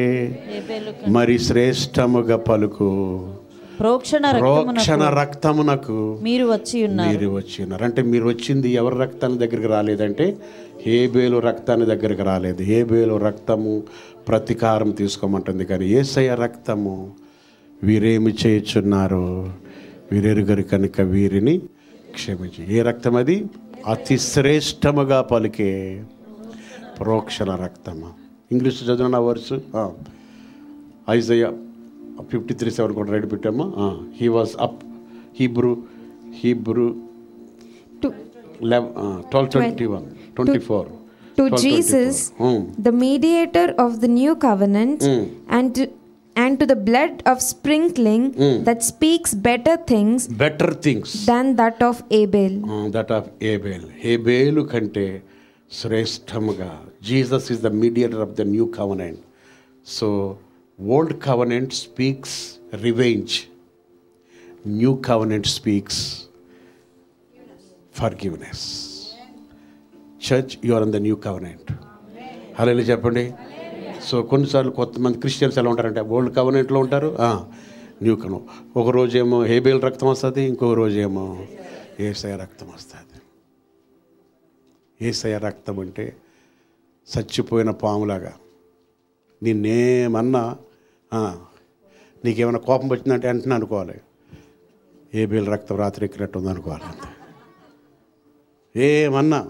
మరి శ్రేష్టముగా పలుకు ప్రోక్షణ రక్తమునకు మీరు వచ్చి ఉన్నారు. అంటే మీరు వచ్చింది ఎవరి రక్తాన్ని దగ్గరికి రాలేదంటే హేబేలు రక్తాన్ని దగ్గరికి రాలేదు. హేబేలు రక్తము ప్రతీకారం తీసుకోమంటుంది, కానీ యేసయ్య రక్తము వీరేమి చేయుచున్నారు వీరెరుగరు కనుక వీరిని క్షమించి. ఏ రక్తం అది? అతి శ్రేష్టముగా పలికే ప్రోక్షణ రక్తము. ఇంగ్లీష్ చదివిన వర్స్ ఐజయా 53:7 కూడా రెడీ పెట్టాము. He was up Hebrew 12:24. To Jesus, the mediator of the new covenant, and to the blood of sprinkling that speaks better things than that of Abel. హేబేలు కంటే శ్రేష్టముగా. Jesus is the mediator of the new covenant. So old covenant speaks revenge, new covenant speaks forgiveness. Church, you are in the new covenant. హల్లెలూయా చెప్పండి. సో కొన్నిసార్లు కొంతమంది క్రిస్టియన్స్ ఎలా ఉంటారంటే ఓల్డ్ కవెనెంట్లో ఉంటారు, న్యూ కవెనెంట్. ఒక రోజేమో హేబేల్ రక్తం వస్తుంది, ఇంకొక రోజేమో యేసయ్య రక్తం వస్తుంది. యేసయ్య రక్తం అంటే చచ్చిపోయిన పాములాగా. నిన్నేమన్నా నీకేమైనా కోపం వచ్చిందంటే వెంటనే అనుకోవాలి హేబేల్ రక్తం రాత్రి ఎక్కినట్టు ఉంది అనుకోవాలి. అంతే. ఏమన్నా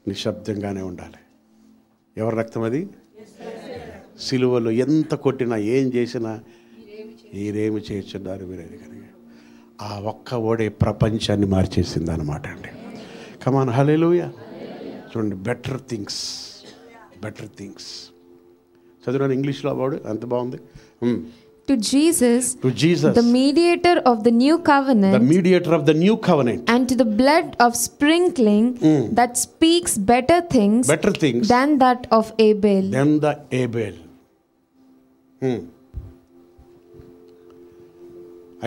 నిశ్శబ్దంగానే ఉండాలి. ఎవరి రక్తం అది? సిలువలో ఎంత కొట్టినా ఏం చేసినా మీరేమి చేస్తున్నారు మీరేది కనుక ఆ ఒక్క ఓడే ప్రపంచాన్ని మార్చేసింది అనమాట అండి. కమాన్ హల్లెలూయా. చూడండి, బెటర్ థింగ్స్ చదివాను ఇంగ్లీష్లో వాడు ఎంత బాగుంది. To Jesus, the mediator of the new covenant, and to the blood of sprinkling that speaks better things than that of Abel.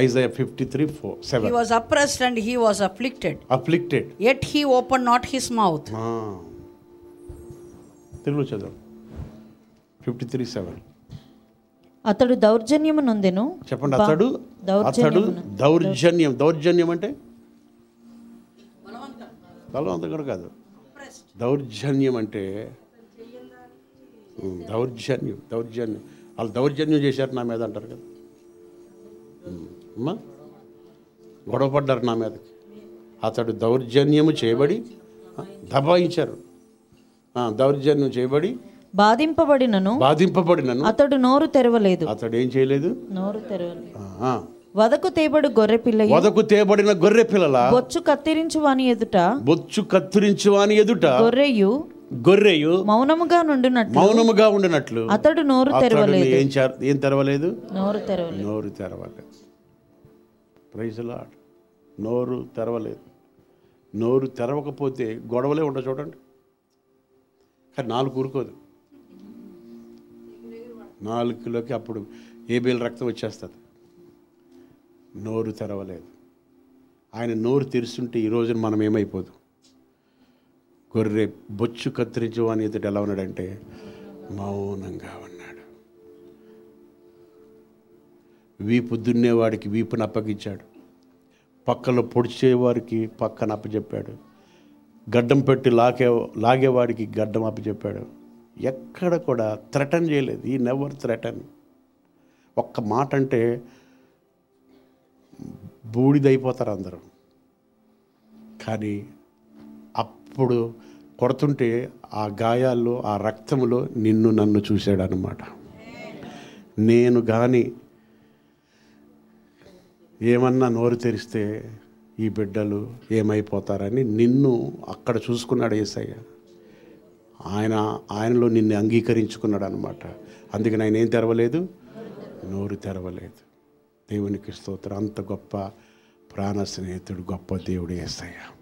Isaiah 53:7. He was oppressed and he was afflicted. Yet he opened not his mouth. Telugu చదువు 53:7. అతడు దౌర్జన్యము నొందెను. చెప్పండి. అతడు దౌర్జన్యం అంటే బలవంతం కూడా కాదు. దౌర్జన్యం అంటే దౌర్జన్యం వాళ్ళు దౌర్జన్యం చేశారు నా మీద అంటారు కదా అమ్మా, గొడవ పడ్డారు నా మీదకి. అతడు దౌర్జన్యము చేయబడి దబాయించారు. దౌర్జన్యం చేయబడి బాధింపబడినను అతడు నోరు తెరవలేదు. అతడు ఏం చేయలేదు? నోరు తెరవలేదు. వదకు తేబడు గొర్రె పిల్ల వదకు తేబడిన గొర్రె పిల్లల బొచ్చు కత్తిరించు వాని ఎదుట గొర్రెయు మౌనముగా ఉండునట్లు అతడు నోరు తెరవలేదు. ఏం తెరవలేదు? నోరు తెరవలేదు. Praise lord. నోరు తెరవలేదు. నోరు తెరవకపోతే గొడవలే ఉండవు చూడండి. కానీ నాలుగు ఊరుకోదు. నాలుగులోకి అప్పుడు ఏబేలు రక్తం వచ్చేస్తుంది. నోరు తెరవలేదు. ఆయన నోరు తెరుస్తుంటే ఈ రోజున మనం ఏమైపోదు. గొర్రె బొచ్చు కత్తిరించు అని ఎదుట ఎలా ఉన్నాడంటే మౌనంగా ఉన్నాడు. వీపు దున్నేవాడికి వీపును అప్పగించాడు. పక్కలో పొడిచేవారికి పక్కన అప్పచెప్పాడు. గడ్డం పెట్టి లాగేవాడికి గడ్డం అప్పచెప్పాడు. ఎక్కడ కూడా థ్రెటన్ చేయలేదు. ఈ నెవర్ థ్రెటన్. ఒక్క మాట అంటే బూడిదైపోతారు అందరూ. కానీ అప్పుడు కొడుతుంటే ఆ గాయాల్లో, ఆ రక్తములో నిన్ను నన్ను చూశాడు అన్నమాట. నేను కానీ ఏమన్నా నోరు తెరిస్తే ఈ బిడ్డలు ఏమైపోతారని నిన్ను అక్కడ చూసుకున్నాడు యేసయ్య. ఆయనలో నిన్ను అంగీకరించుకున్నాడు అనమాట. అందుకని ఆయన ఏం తెరవలేదు? నోరు తెరవలేదు. దేవునికి స్తోత్రం. అంత గొప్ప ప్రాణ స్నేహితుడు, గొప్ప దేవుడు యేసయ్య.